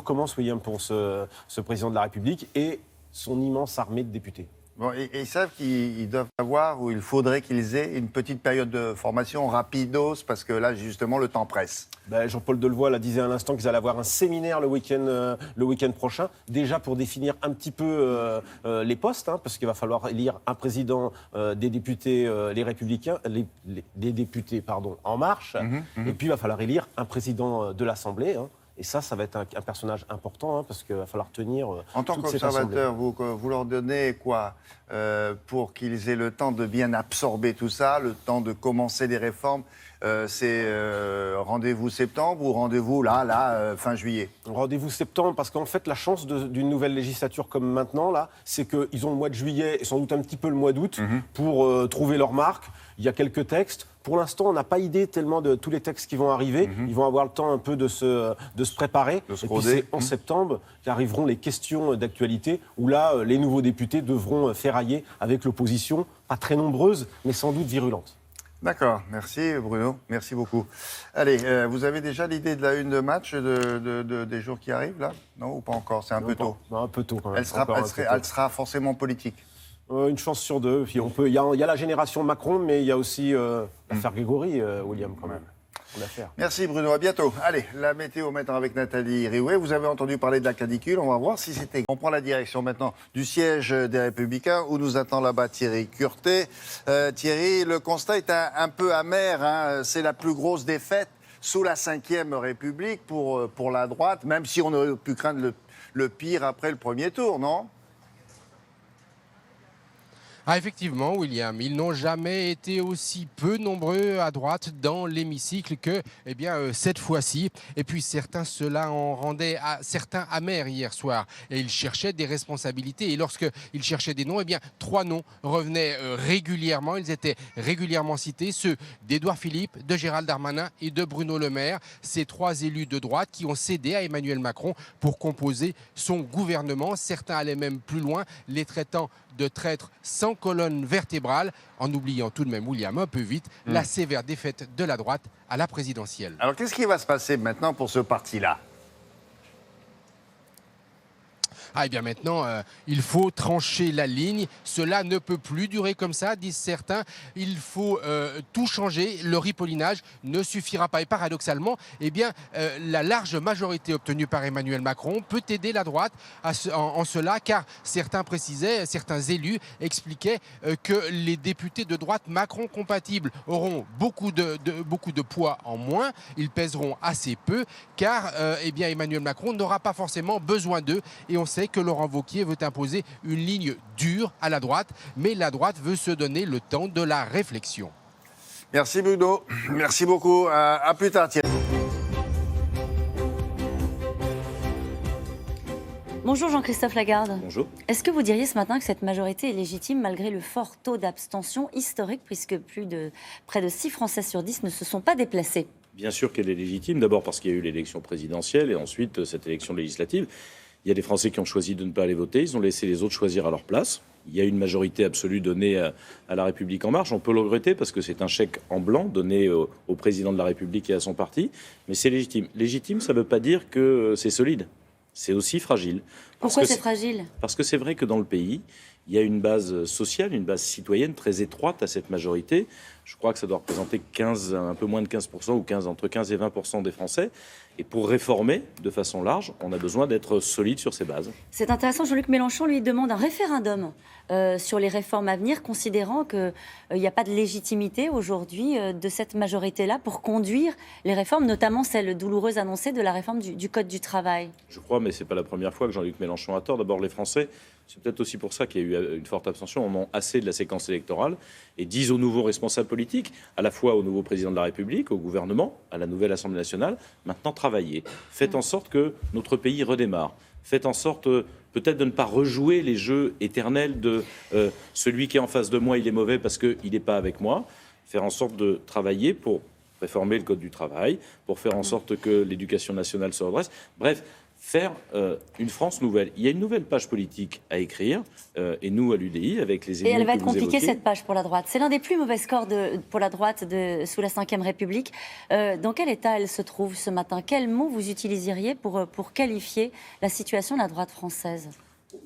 commence, William, pour ce président de la République et son immense armée de députés. Bon, et ils savent qu'ils doivent avoir, ou il faudrait qu'ils aient une petite période de formation rapidos, parce que là, justement, le temps presse. Jean-Paul Delevoye disait à l'instant qu'ils allaient avoir un séminaire le week-end prochain, déjà pour définir un petit peu les postes, parce qu'il va falloir élire un président des députés, les Républicains, des députés, En Marche, et puis il va falloir élire un président de l'Assemblée. Et ça va être un personnage important, parce qu'il va falloir tenir en tant qu'observateur, vous leur donnez quoi pour qu'ils aient le temps de bien absorber tout ça, le temps de commencer les réformes? C'est rendez-vous septembre ou rendez-vous fin juillet? Rendez-vous septembre, parce qu'en fait, la chance d'une nouvelle législature comme maintenant, c'est qu'ils ont le mois de juillet et sans doute un petit peu le mois d'août pour trouver leur marque. Il y a quelques textes. Pour l'instant, on n'a pas idée tellement de tous les textes qui vont arriver. Ils vont avoir le temps un peu de se préparer. Et puis c'est en septembre qu'arriveront les questions d'actualité, où là, les nouveaux députés devront ferrailler avec l'opposition, pas très nombreuse, mais sans doute virulente. D'accord, merci Bruno, merci beaucoup. Allez, vous avez déjà l'idée de la une de match des jours qui arrivent, là? Non, ou pas encore? C'est un peu tôt. Non, un peu tôt quand même. Elle sera forcément politique. Une chance sur deux. Puis il y a la génération Macron, mais il y a aussi l'affaire Grégory, William, quand même. Merci Bruno, à bientôt. Allez, la météo maintenant avec Nathalie Riouet. Vous avez entendu parler de la canicule, on va voir si c'était... On prend la direction maintenant du siège des Républicains où nous attend là-bas Thierry Curtet. Thierry, le constat est un peu amer, c'est la plus grosse défaite sous la Ve République pour la droite, même si on aurait pu craindre le pire après le premier tour, non ? Effectivement, William, ils n'ont jamais été aussi peu nombreux à droite dans l'hémicycle que cette fois-ci. Et puis certains, cela en rendait certains amers hier soir. Et ils cherchaient des responsabilités. Et lorsqu'ils cherchaient des noms, 3 noms revenaient régulièrement. Ils étaient régulièrement cités, ceux d'Édouard Philippe, de Gérald Darmanin et de Bruno Le Maire. Ces 3 élus de droite qui ont cédé à Emmanuel Macron pour composer son gouvernement. Certains allaient même plus loin, les traitant de traîtres sans colonne vertébrale, en oubliant tout de même, William, un peu vite, la sévère défaite de la droite à la présidentielle. Alors qu'est-ce qui va se passer maintenant pour ce parti-là ? Maintenant, il faut trancher la ligne. Cela ne peut plus durer comme ça, disent certains. Il faut tout changer. Le ripollinage ne suffira pas. Et paradoxalement, la large majorité obtenue par Emmanuel Macron peut aider la droite en cela, car certains élus expliquaient que les députés de droite Macron compatibles auront beaucoup de poids en moins. Ils pèseront assez peu, car Emmanuel Macron n'aura pas forcément besoin d'eux. Et on sait que Laurent Wauquiez veut imposer une ligne dure à la droite, mais la droite veut se donner le temps de la réflexion. Merci Bruno, merci beaucoup. À plus tard Thierry. Bonjour Jean-Christophe Lagarde. Bonjour. Est-ce que vous diriez ce matin que cette majorité est légitime malgré le fort taux d'abstention historique, puisque près de 6 Français sur 10 ne se sont pas déplacés? Bien sûr qu'elle est légitime, d'abord parce qu'il y a eu l'élection présidentielle et ensuite cette élection législative. Il y a des Français qui ont choisi de ne pas aller voter, ils ont laissé les autres choisir à leur place. Il y a une majorité absolue donnée à La République En Marche. On peut le regretter parce que c'est un chèque en blanc donné au président de la République et à son parti, mais c'est légitime. Légitime, ça ne veut pas dire que c'est solide. C'est aussi fragile. Pourquoi c'est fragile ? Parce que c'est vrai que dans le pays, il y a une base sociale, une base citoyenne très étroite à cette majorité. Je crois que ça doit représenter un peu moins de 15% ou entre 15 et 20% des Français. Et pour réformer de façon large, on a besoin d'être solide sur ces bases. C'est intéressant, Jean-Luc Mélenchon lui demande un référendum sur les réformes à venir, considérant qu'il n'y a pas de légitimité aujourd'hui de cette majorité-là pour conduire les réformes, notamment celle douloureuse annoncée de la réforme du Code du travail. Je crois, mais ce n'est pas la première fois que Jean-Luc Mélenchon a tort. D'abord, les Français, c'est peut-être aussi pour ça qu'il y a eu une forte abstention, en ont assez de la séquence électorale et disent aux nouveaux responsables politiques, à la fois au nouveau président de la République, au gouvernement, à la nouvelle Assemblée nationale, maintenant travaillez. Faites en sorte que notre pays redémarre. Faites en sorte peut-être de ne pas rejouer les jeux éternels de celui qui est en face de moi, il est mauvais parce qu'il n'est pas avec moi. Faire en sorte de travailler pour réformer le Code du travail, pour faire en sorte que l'éducation nationale se redresse. Bref, faire une France nouvelle. Il y a une nouvelle page politique à écrire, et nous, à l'UDI, avec les élus. Et elle va que être vous compliquée, évoquez. cette page, pour la droite. C'est l'un des plus mauvais scores pour la droite sous la Ve République. Dans quel état elle se trouve ce matin? Quels mots vous utiliseriez pour qualifier la situation de la droite française?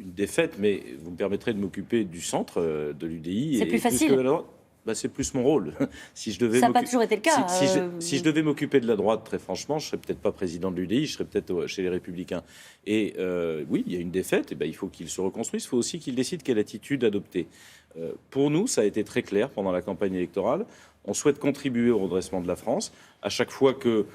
Une défaite, mais vous me permettrez de m'occuper du centre de l'UDI. C'est plus facile. Que de la droite. C'est plus mon rôle. Si je devais Ça n'a pas toujours été le cas. Si je devais m'occuper de la droite, très franchement, je ne serais peut-être pas président de l'UDI, je serais peut-être chez les Républicains. Et oui, il y a une défaite, et il faut qu'il se reconstruise, il faut aussi qu'il décide quelle attitude adopter. Pour nous, ça a été très clair pendant la campagne électorale. On souhaite contribuer au redressement de la France. À chaque fois que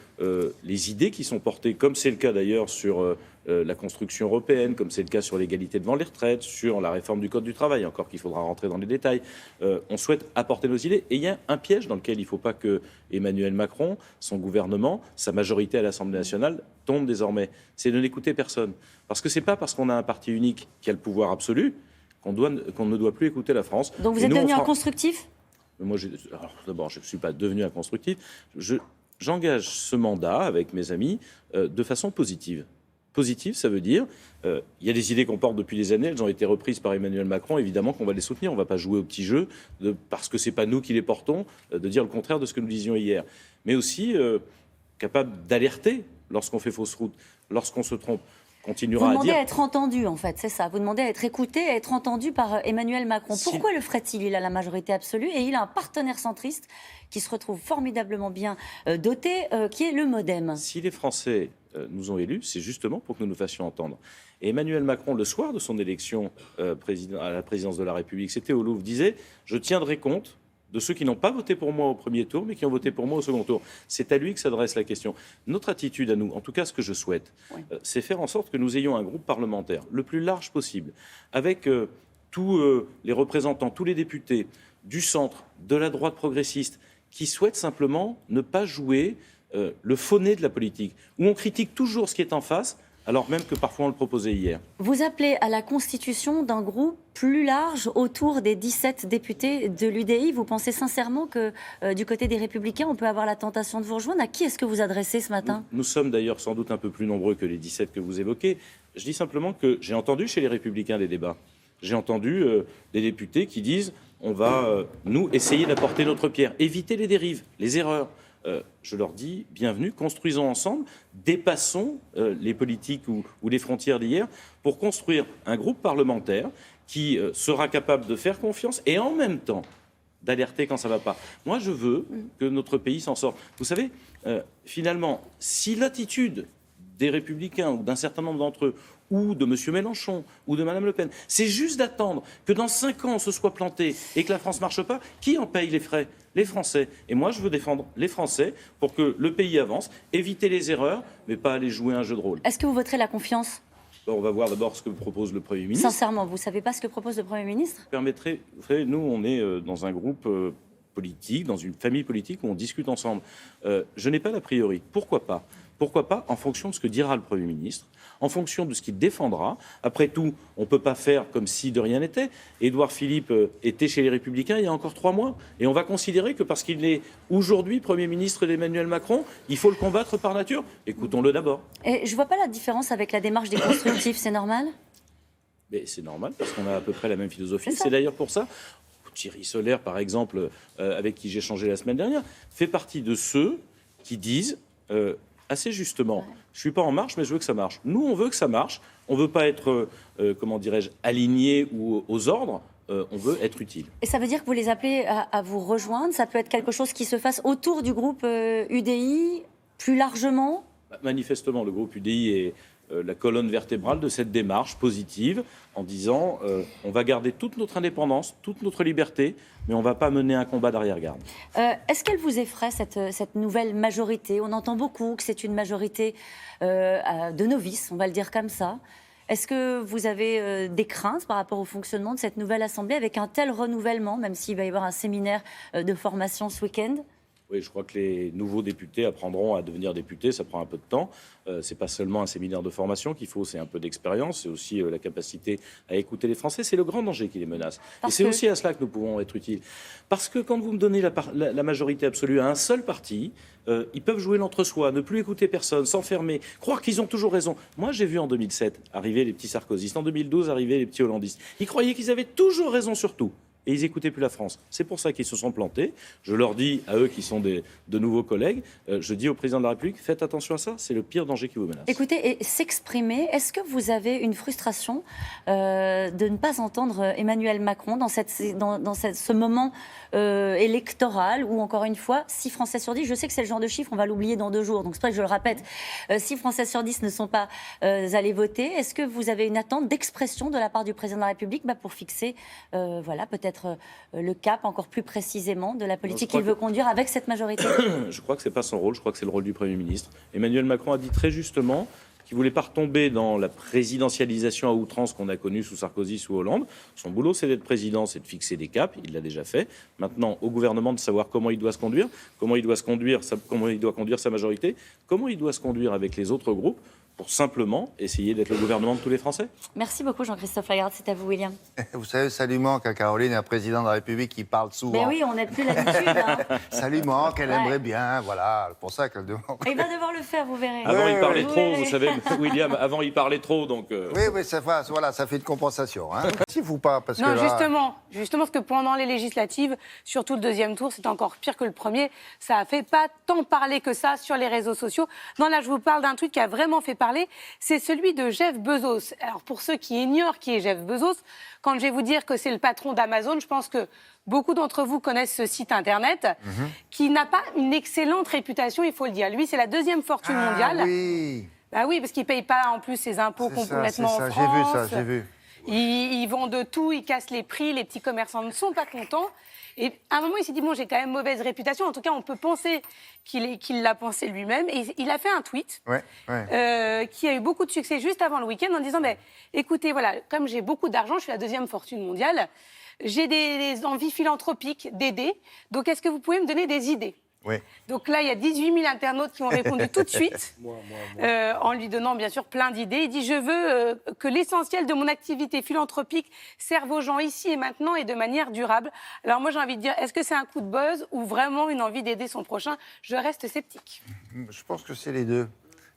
les idées qui sont portées, comme c'est le cas d'ailleurs sur la construction européenne, comme c'est le cas sur l'égalité devant les retraites, sur la réforme du Code du travail, encore qu'il faudra rentrer dans les détails, on souhaite apporter nos idées. Et il y a un piège dans lequel il ne faut pas que Emmanuel Macron, son gouvernement, sa majorité à l'Assemblée nationale tombe désormais. C'est de n'écouter personne. Parce que ce n'est pas parce qu'on a un parti unique qui a le pouvoir absolu qu'on ne doit plus écouter la France. Donc vous êtes devenu un constructif? Moi, d'abord, je ne suis pas devenu un constructif. J'engage ce mandat avec mes amis de façon positive. Positive, ça veut dire, il y a des idées qu'on porte depuis des années, elles ont été reprises par Emmanuel Macron, évidemment qu'on va les soutenir, on ne va pas jouer au petit jeu, parce que ce n'est pas nous qui les portons, de dire le contraire de ce que nous disions hier. Mais aussi capable d'alerter lorsqu'on fait fausse route, lorsqu'on se trompe. Continuera Vous demandez à dire... à être entendu, en fait, c'est ça. Vous demandez à être écouté, à être entendu par Emmanuel Macron. Pourquoi le ferait-il? Il a la majorité absolue et il a un partenaire centriste qui se retrouve formidablement bien doté, qui est le MoDem. Si les Français nous ont élus, c'est justement pour que nous nous fassions entendre. Et Emmanuel Macron, le soir de son élection à la présidence de la République, c'était au Louvre, disait « Je tiendrai compte de ceux qui n'ont pas voté pour moi au premier tour, mais qui ont voté pour moi au second tour. » C'est à lui que s'adresse la question. Notre attitude à nous, en tout cas ce que je souhaite, c'est faire en sorte que nous ayons un groupe parlementaire le plus large possible, avec tous les représentants, tous les députés du centre, de la droite progressiste, qui souhaitent simplement ne pas jouer le faux nez de la politique, où on critique toujours ce qui est en face, alors même que parfois on le proposait hier. Vous appelez à la constitution d'un groupe plus large autour des 17 députés de l'UDI. Vous pensez sincèrement que du côté des Républicains, on peut avoir la tentation de vous rejoindre? À qui est-ce que vous adressez ce matin? Nous sommes d'ailleurs sans doute un peu plus nombreux que les 17 que vous évoquez. Je dis simplement que j'ai entendu chez les Républicains des débats. J'ai entendu des députés qui disent on va, nous, essayer d'apporter notre pierre, éviter les dérives, les erreurs. Je leur dis, bienvenue, construisons ensemble, dépassons les politiques ou les frontières d'hier pour construire un groupe parlementaire qui sera capable de faire confiance et en même temps d'alerter quand ça ne va pas. Moi, je veux que notre pays s'en sorte. Vous savez, finalement, si l'attitude des Républicains ou d'un certain nombre d'entre eux ou de M. Mélenchon ou de Mme Le Pen, c'est juste d'attendre que dans 5 ans on se soit planté et que la France ne marche pas, qui en paye les frais? Les Français. Et moi, je veux défendre les Français pour que le pays avance, éviter les erreurs, mais pas aller jouer un jeu de rôle. Est-ce que vous voterez la confiance? On va voir d'abord ce que propose le Premier ministre. Sincèrement, vous ne savez pas ce que propose le Premier ministre? Permettrait, vous savez, nous, on est dans un groupe politique, dans une famille politique où on discute ensemble. Je n'ai pas d'a priori. Pourquoi pas? Pourquoi pas en fonction de ce que dira le Premier ministre, en fonction de ce qu'il défendra. Après tout, on ne peut pas faire comme si de rien n'était. Édouard Philippe était chez les Républicains il y a encore 3 mois. Et on va considérer que parce qu'il est aujourd'hui Premier ministre d'Emmanuel Macron, il faut le combattre par nature. Écoutons-le d'abord. Et je ne vois pas la différence avec la démarche des constructifs, c'est normal? Mais c'est normal, parce qu'on a à peu près la même philosophie. C'est d'ailleurs pour ça. Thierry Solaire, par exemple, avec qui j'ai échangé la semaine dernière, fait partie de ceux qui disent... assez justement, je ne suis pas en marche, mais je veux que ça marche. Nous, on veut que ça marche. On ne veut pas être, comment dirais-je, aligné ou aux ordres. On veut être utile. Et ça veut dire que vous les appelez à vous rejoindre? Ça peut être quelque chose qui se fasse autour du groupe UDI, plus largement? Manifestement, le groupe UDI est la colonne vertébrale de cette démarche positive en disant on va garder toute notre indépendance, toute notre liberté, mais on ne va pas mener un combat d'arrière-garde. Est-ce qu'elle vous effraie, cette nouvelle majorité? On entend beaucoup que c'est une majorité de novices, on va le dire comme ça. Est-ce que vous avez des craintes par rapport au fonctionnement de cette nouvelle Assemblée avec un tel renouvellement, même s'il va y avoir un séminaire de formation ce week-end? Oui, je crois que les nouveaux députés apprendront à devenir députés. Ça prend un peu de temps. C'est pas seulement un séminaire de formation qu'il faut, c'est un peu d'expérience. C'est aussi la capacité à écouter les Français. C'est le grand danger qui les menace. Et c'est aussi à cela que nous pouvons être utiles. Parce que quand vous me donnez la majorité absolue à un seul parti, ils peuvent jouer l'entre-soi, ne plus écouter personne, s'enfermer, croire qu'ils ont toujours raison. Moi, j'ai vu en 2007 arriver les petits sarkozystes, en 2012 arriver les petits hollandistes. Ils croyaient qu'ils avaient toujours raison sur tout. Et ils n'écoutaient plus la France. C'est pour ça qu'ils se sont plantés. Je leur dis, à eux qui sont de nouveaux collègues, je dis au président de la République, faites attention à ça, c'est le pire danger qui vous menace. Écoutez, et s'exprimer, est-ce que vous avez une frustration de ne pas entendre Emmanuel Macron dans ce moment électoral où, encore une fois, 6 Français sur 10, je sais que c'est le genre de chiffre, on va l'oublier dans 2 jours, donc c'est pour ça que je le répète, 6 Français sur 10 ne sont pas allés voter. Est-ce que vous avez une attente d'expression de la part du président de la République pour fixer, voilà, peut-être le cap encore plus précisément de la politique qu'il veut conduire avec cette majorité? Je crois que ce n'est pas son rôle, je crois que c'est le rôle du Premier ministre. Emmanuel Macron a dit très justement qu'il ne voulait pas retomber dans la présidentialisation à outrance qu'on a connue sous Sarkozy, sous Hollande. Son boulot, c'est d'être président, c'est de fixer des caps, il l'a déjà fait. Maintenant, au gouvernement de savoir comment il doit se conduire, comment il doit conduire sa majorité, comment il doit se conduire avec les autres groupes, pour simplement essayer d'être le gouvernement de tous les Français. Merci beaucoup Jean-Christophe Lagarde, c'est à vous William. Vous savez, ça lui manque à Caroline, un président de la République qui parle souvent. Mais oui, on n'a plus l'habitude. Hein. Ça lui manque, elle aimerait bien, voilà, c'est pour ça qu'elle demande. Il va devoir le faire, vous verrez. Avant, il parlait trop, vous savez, William, avant, il parlait trop, donc... Oui, ça fait une compensation. Hein. Si vous pas, parce non, que là... justement, parce que pendant les législatives, surtout le deuxième tour, c'est encore pire que le premier, ça a fait pas tant parler que ça sur les réseaux sociaux. Non, là, je vous parle d'un tweet qui a vraiment fait parler, c'est celui de Jeff Bezos. Alors, pour ceux qui ignorent qui est Jeff Bezos, quand je vais vous dire que c'est le patron d'Amazon, je pense que beaucoup d'entre vous connaissent ce site Internet qui n'a pas une excellente réputation, il faut le dire. Lui, c'est la 2e fortune mondiale. Oui. Bah oui, parce qu'il ne paye pas en plus ses impôts complètement en France. J'ai vu. Ils vendent de tout, ils cassent les prix, les petits commerçants ne sont pas contents. Et à un moment, il s'est dit, bon, j'ai quand même mauvaise réputation. En tout cas, on peut penser qu'il l'a pensé lui-même. Et il a fait un tweet qui a eu beaucoup de succès juste avant le week-end en disant, écoutez, voilà, comme j'ai beaucoup d'argent, je suis la 2e fortune mondiale, j'ai des envies philanthropiques d'aider. Donc, est-ce que vous pouvez me donner des idées ? Oui. Donc là, il y a 18 000 internautes qui ont répondu tout de suite, en lui donnant bien sûr plein d'idées. Il dit, je veux que l'essentiel de mon activité philanthropique serve aux gens ici et maintenant et de manière durable. Alors moi, j'ai envie de dire, est-ce que c'est un coup de buzz ou vraiment une envie d'aider son prochain ? Je reste sceptique. Je pense que c'est les deux.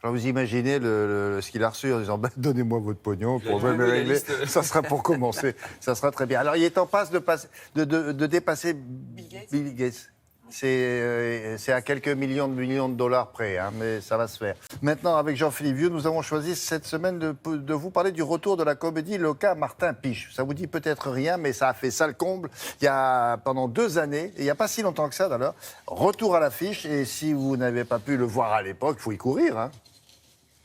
Alors vous imaginez ce qu'il a reçu en disant donnez-moi votre pognon, pour me régler. Ça sera pour commencer. Ça sera très bien. Alors il est en passe de dépasser Bill Gates. C'est à quelques millions de dollars près, hein, mais ça va se faire. Maintenant, avec Jean-Philippe Vieux, nous avons choisi cette semaine de vous parler du retour de la comédie Le cas Martin Piche. Ça vous dit peut-être rien, mais ça a fait salle comble pendant 2 années, et il n'y a pas si longtemps que ça d'ailleurs. Retour à l'affiche, et si vous n'avez pas pu le voir à l'époque, il faut y courir. Hein.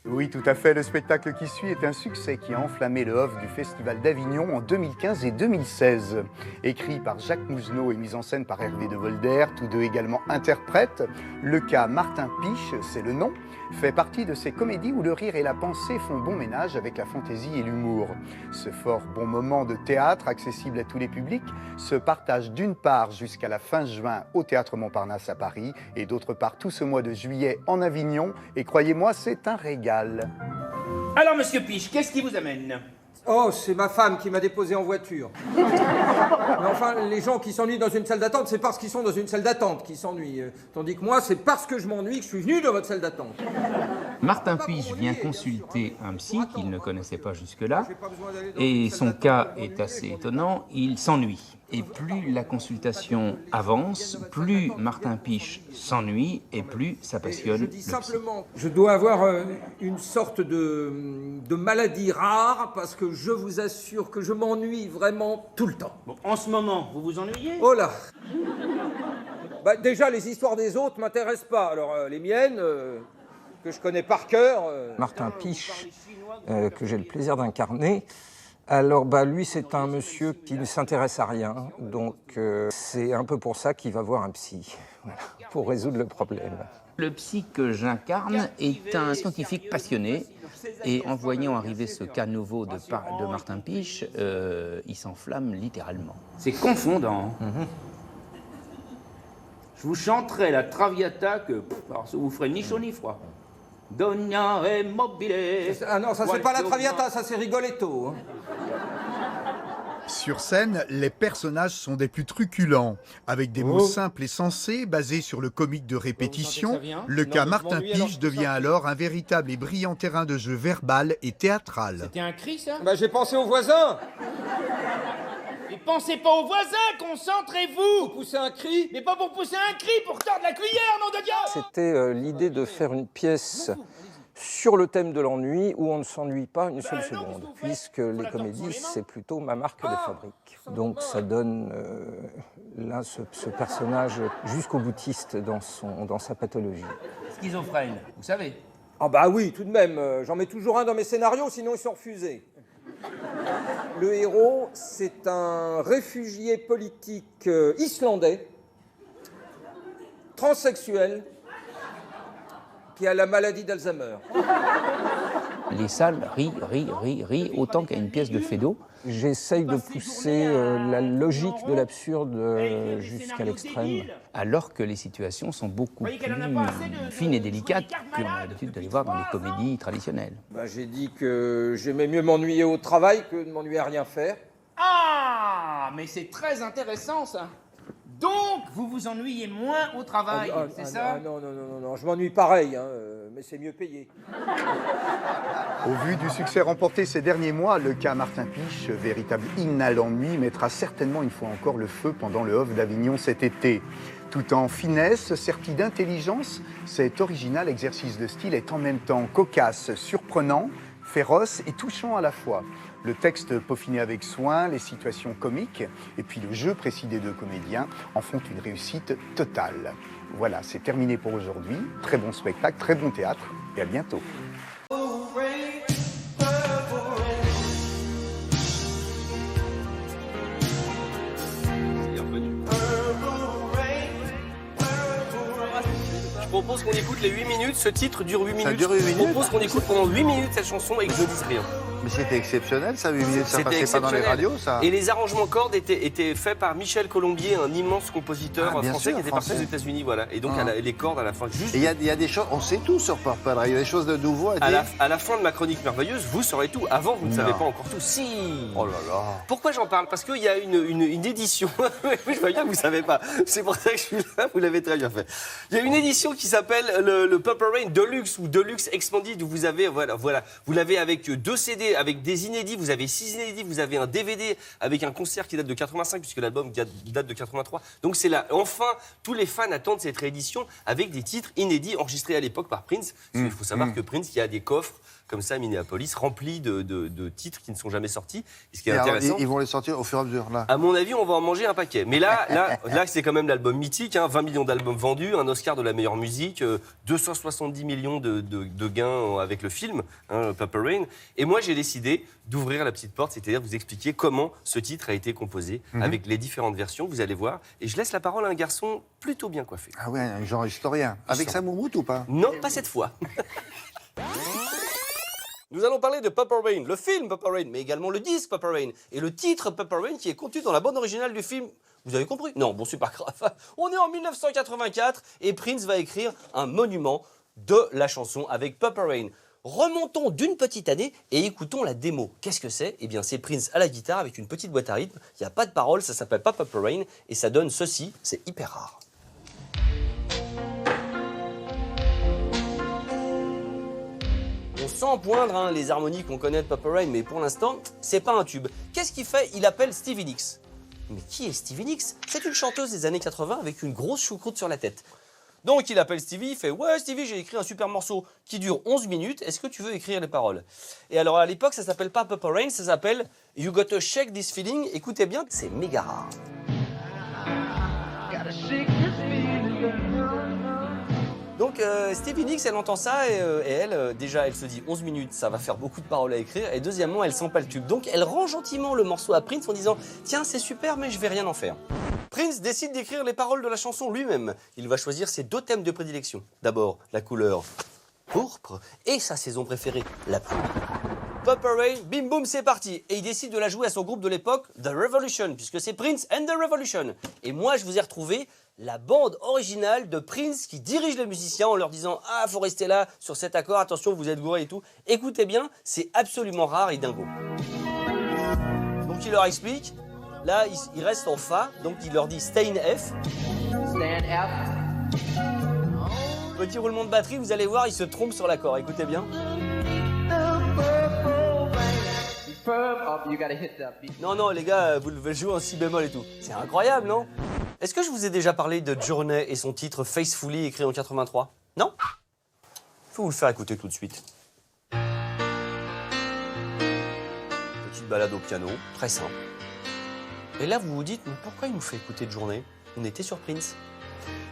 Oui, tout à fait. Le spectacle qui suit est un succès qui a enflammé le off du Festival d'Avignon en 2015 et 2016. Écrit par Jacques Mouzenot et mis en scène par Hervé de Volder, tous deux également interprètes, Le cas Martin Piche, c'est le nom, fait partie de ces comédies où le rire et la pensée font bon ménage avec la fantaisie et l'humour. Ce fort bon moment de théâtre, accessible à tous les publics, se partage d'une part jusqu'à la fin juin au Théâtre Montparnasse à Paris et d'autre part tout ce mois de juillet en Avignon. Et croyez-moi, c'est un régal. Alors, monsieur Piche, qu'est-ce qui vous amène ? Oh, c'est ma femme qui m'a déposé en voiture. Mais enfin, les gens qui s'ennuient dans une salle d'attente, c'est parce qu'ils sont dans une salle d'attente qu'ils s'ennuient. Tandis que moi, c'est parce que je m'ennuie que je suis venu dans votre salle d'attente. Martin Piche vient consulter un psy qu'il ne connaissait pas jusque-là, et son cas est assez étonnant, il s'ennuie. Et plus la consultation avance, plus Martin Piche s'ennuie, et plus ça passionne le psy. Simplement, je dois avoir une sorte de maladie rare, parce que je vous assure que je m'ennuie vraiment tout le temps. Bon, en ce moment, vous vous ennuyez ? Oh là déjà, les histoires des autres ne m'intéressent pas, alors les miennes... que je connais par cœur. Martin Piche, que j'ai le plaisir d'incarner. Alors, lui, c'est un monsieur qui ne s'intéresse à rien. Donc, c'est un peu pour ça qu'il va voir un psy, voilà, pour résoudre le problème. Le psy que j'incarne est un scientifique passionné. Et en voyant arriver ce cas nouveau de Martin Piche, il s'enflamme littéralement. C'est confondant. Je vous chanterai la Traviata que alors, ça vous ferait ni chaud ni froid. Donna e mobile. Ah non, ça c'est pas la Traviata, ça c'est Rigoletto. Hein. Sur scène, les personnages sont des plus truculents. Avec des mots simples et sensés, basés sur le comique de répétition, le cas Martin Piche devient alors un véritable et brillant terrain de jeu verbal et théâtral. C'était un cri, ça? Bah j'ai pensé aux voisins. Mais pensez pas aux voisins, concentrez-vous! Vous poussez un cri? Mais pas pour pousser un cri, pour tordre la cuillère, nom de Dieu! C'était l'idée de faire une pièce sur le thème de l'ennui où on ne s'ennuie pas une seule seconde, puisque les comédies, c'est plutôt ma marque de fabrique. Donc ça donne là ce personnage jusqu'au boutiste dans sa pathologie. Schizophrène, vous savez. Ah bah oui, tout de même, j'en mets toujours un dans mes scénarios, sinon ils sont refusés. Le héros, c'est un réfugié politique islandais, transsexuel, qui a la maladie d'Alzheimer. Les salles rient autant qu'à une pièce de Feydeau. J'essaye de pousser la logique de l'absurde jusqu'à l'extrême. Alors que les situations sont beaucoup plus fines et délicates que l'on a l'habitude d'aller voir dans les comédies traditionnelles. Bah, j'ai dit que j'aimais mieux m'ennuyer au travail que de m'ennuyer à rien faire. Ah, mais c'est très intéressant ça. Donc, vous vous ennuyez moins au travail, c'est ça? Non, je m'ennuie pareil, hein, mais c'est mieux payé. Au vu du succès remporté ces derniers mois, le cas Martin Piche, véritable hymne à l'ennui, mettra certainement une fois encore le feu pendant le Off d'Avignon cet été. Tout en finesse, serti d'intelligence, cet original exercice de style est en même temps cocasse, surprenant, féroce et touchant à la fois. Le texte peaufiné avec soin, les situations comiques et puis le jeu précis des deux comédiens en font une réussite totale. Voilà, c'est terminé pour aujourd'hui. Très bon spectacle, très bon théâtre et à bientôt. Je propose qu'on écoute les 8 minutes, ce titre dure 8 minutes. Ça dure 8 minutes. Je propose qu'on écoute pendant 8 minutes cette chanson et que je dise rien. Mais c'était exceptionnel, ça, 8 minutes, ça C'était passait pas dans les exceptionnel. radios, ça. Et les arrangements cordes étaient faits par Michel Colombier, un immense compositeur bien français sûr, qui était parti aux français. États-Unis, voilà. Et donc les cordes à la fin, juste. Et il y a des choses, on sait tout sur Purple Rain, il y a des choses de nouveau à dire. À la fin de ma chronique merveilleuse, vous saurez tout. Avant, vous ne savez pas encore tout. Si. Oh là là. Pourquoi j'en parle? Parce qu'il y a une édition. Je vois bien que vous ne savez pas. C'est pour ça que je suis là, vous l'avez très bien fait. Il y a une édition qui s'appelle le Purple Rain Deluxe ou Deluxe Expanded où vous avez, voilà, vous l'avez avec 2 CD, avec des inédits, vous avez 6 inédits, vous avez un DVD avec un concert qui date de 85 puisque l'album date de 83. Donc c'est là, enfin, tous les fans attendent cette réédition avec des titres inédits enregistrés à l'époque par Prince. Parce qu'il faut savoir que Prince, il y a des coffres comme ça à Minneapolis, remplis de titres qui ne sont jamais sortis. Et ce qui est intéressant, alors, ils vont les sortir au fur et à mesure, là. à mon avis, on va en manger un paquet. Mais là c'est quand même l'album mythique, hein, 20 millions d'albums vendus, un Oscar de la meilleure musique, 270 millions de gains avec le film, hein, Purple Rain. Et moi, j'ai décidé d'ouvrir la petite porte, c'est-à-dire vous expliquer comment ce titre a été composé, avec les différentes versions, vous allez voir. Et je laisse la parole à un garçon plutôt bien coiffé. Ah ouais, un genre historien. Avec sa moumoute ou pas? Non, pas cette fois. Nous allons parler de Purple Rain, le film Purple Rain, mais également le disque Purple Rain et le titre Purple Rain qui est contenu dans la bande originale du film. Vous avez compris? Non, bon, c'est pas grave. On est en 1984 et Prince va écrire un monument de la chanson avec Purple Rain. Remontons d'une petite année et écoutons la démo. Qu'est-ce que c'est? Eh bien, c'est Prince à la guitare avec une petite boîte à rythme. Il n'y a pas de paroles, ça s'appelle pas Purple Rain et ça donne ceci. C'est hyper rare. On sent poindre les harmonies qu'on connaît de Purple Rain, mais pour l'instant, c'est pas un tube. Qu'est-ce qu'il fait? Il appelle Stevie Nicks. Mais qui est Stevie Nicks? C'est une chanteuse des années 80 avec une grosse choucroute sur la tête. Donc il appelle Stevie, il fait « Ouais Stevie, j'ai écrit un super morceau qui dure 11 minutes, est-ce que tu veux écrire les paroles ?» Et alors à l'époque, ça s'appelle pas Purple Rain, ça s'appelle « You Gotta Shake This Feeling ». Écoutez bien, c'est méga rare. Donc Stevie Nicks, elle entend ça et elle, déjà, elle se dit 11 minutes, ça va faire beaucoup de paroles à écrire. Et deuxièmement, elle sent pas le tube. Donc elle rend gentiment le morceau à Prince en disant « Tiens, c'est super, mais je vais rien en faire ». Prince décide d'écrire les paroles de la chanson lui-même. Il va choisir ses 2 thèmes de prédilection. D'abord, la couleur pourpre et sa saison préférée, la pluie. Purple Rain, bim boum, c'est parti. Et il décide de la jouer à son groupe de l'époque, The Revolution, puisque c'est Prince and The Revolution. Et moi, je vous ai retrouvé la bande originale de Prince qui dirige les musiciens en leur disant « Ah, faut rester là sur cet accord, attention, vous êtes gourés et tout ». Écoutez bien, c'est absolument rare et dingo. Donc il leur explique, là il reste en Fa, donc il leur dit « Stay in F ». Petit roulement de batterie, vous allez voir, il se trompe sur l'accord, écoutez bien. Non, non, les gars, vous devez jouer en si bémol et tout. C'est incroyable, non? Est-ce que je vous ai déjà parlé de Journey et son titre Faithfully écrit en 83? Non? Faut vous le faire écouter tout de suite. Petite balade au piano, très simple. Et là, vous vous dites, mais pourquoi il nous fait écouter de Journey? On était sur Prince.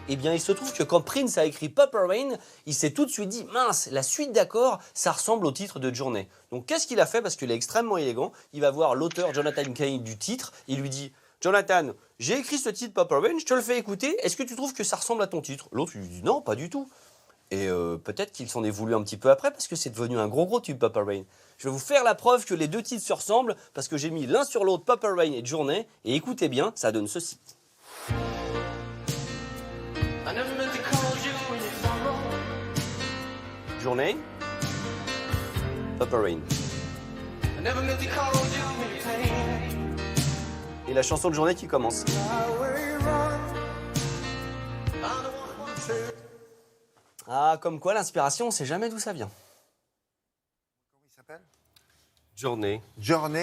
Eh bien, il se trouve que quand Prince a écrit Purple Rain, il s'est tout de suite dit, mince, la suite d'accords, ça ressemble au titre de Journey. Donc, qu'est-ce qu'il a fait? Parce qu'il est extrêmement élégant. Il va voir l'auteur Jonathan Cain du titre. Il lui dit, Jonathan, j'ai écrit ce titre Purple Rain, je te le fais écouter. Est-ce que tu trouves que ça ressemble à ton titre? L'autre lui dit, non, pas du tout. Et peut-être qu'il s'en est voulu un petit peu après parce que c'est devenu un gros tube Purple Rain. Je vais vous faire la preuve que les deux titres se ressemblent parce que j'ai mis l'un sur l'autre Purple Rain et Journey. Et écoutez bien, ça donne ceci. Journey, Purple Rain. Et la chanson de Journée qui commence. Ah, comme quoi l'inspiration, on sait jamais d'où ça vient. Comment il s'appelle? Journée.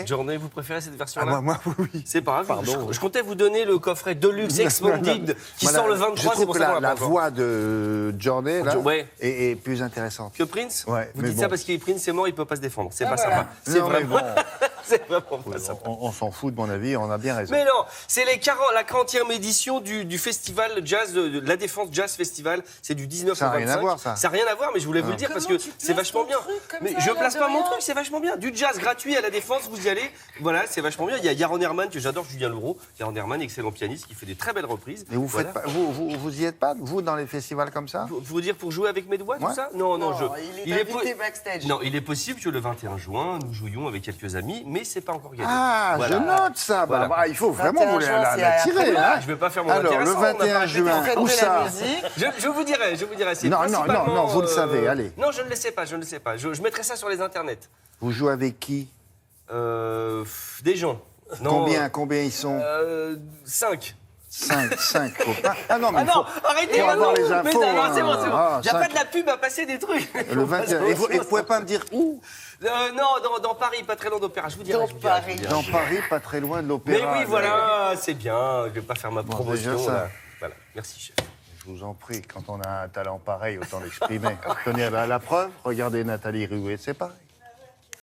Journée, vous préférez cette version-là? Ah, moi, oui. C'est pas grave, Pardon. je comptais vous donner le coffret Deluxe Expanded qui sort le 23, je trouve c'est pour que ça qu'on l'a la pas encore. voix de Journey là, Ouais. est plus intéressante. Que Prince? Ouais, Vous mais dites bon. ça parce que Prince est mort, il peut pas se défendre. C'est pas voilà. sympa. C'est Non, mais vraiment... bon. c'est vraiment pas sympa. On s'en fout de mon avis, on a bien raison. Mais non, c'est la 40e édition du festival jazz, de la Défense Jazz Festival. C'est du 19 au 25. Ça n'a rien à voir, ça. Ça n'a rien à voir, mais je voulais vous le dire parce que c'est vachement bien. Mais je place pas mon truc, c'est vachement bien. Du jazz gratuit à la Défense, vous y allez. Voilà, c'est vachement bien. Il y a Yaron Herman, que j'adore, Julien Leroux. Yaron Herman, excellent pianiste, qui fait des très belles reprises. Mais vous Voilà. faites pas, vous y êtes pas, vous, dans les festivals comme ça? Vous dire pour jouer avec mes doigts, tout ça? Non, il est invité backstage. Non, il est possible que le 21 juin, nous jouions avec quelques amis, mais c'est pas encore gagné. Ah, Voilà. je note ça. Voilà. Bah, il faut vraiment vous la tirer. Voilà, Hein. je vais pas faire mon Alors, le intéressant, on n'a 21 pas juin, arrêté. où ça? Je vous dirai. C'est Non, principalement, vous le savez, allez. Non, je ne le sais pas, Je mettrai ça sur les internets. Vous jouez avec qui? Des gens. Non, Combien ils sont? 5. 5 copains. Ah non, mais il faut, arrêtez faut avoir les infos. Mais non, c'est bon. Ah, Il n'y a pas 5. de la pub à passer des trucs. Le 21. Et vous pouvez pas me dire où? Non, dans Paris, pas très loin d'Opéra. Je vous dirai. Dans Paris, pas très loin de Mais l'Opéra. oui, voilà, c'est bien. Je ne vais pas faire ma promotion. déjà ça. Là. Voilà, merci, chef. Je vous en prie, quand on a un talent pareil, autant l'exprimer. Tenez, la preuve, regardez Nathalie Rouet, c'est pareil.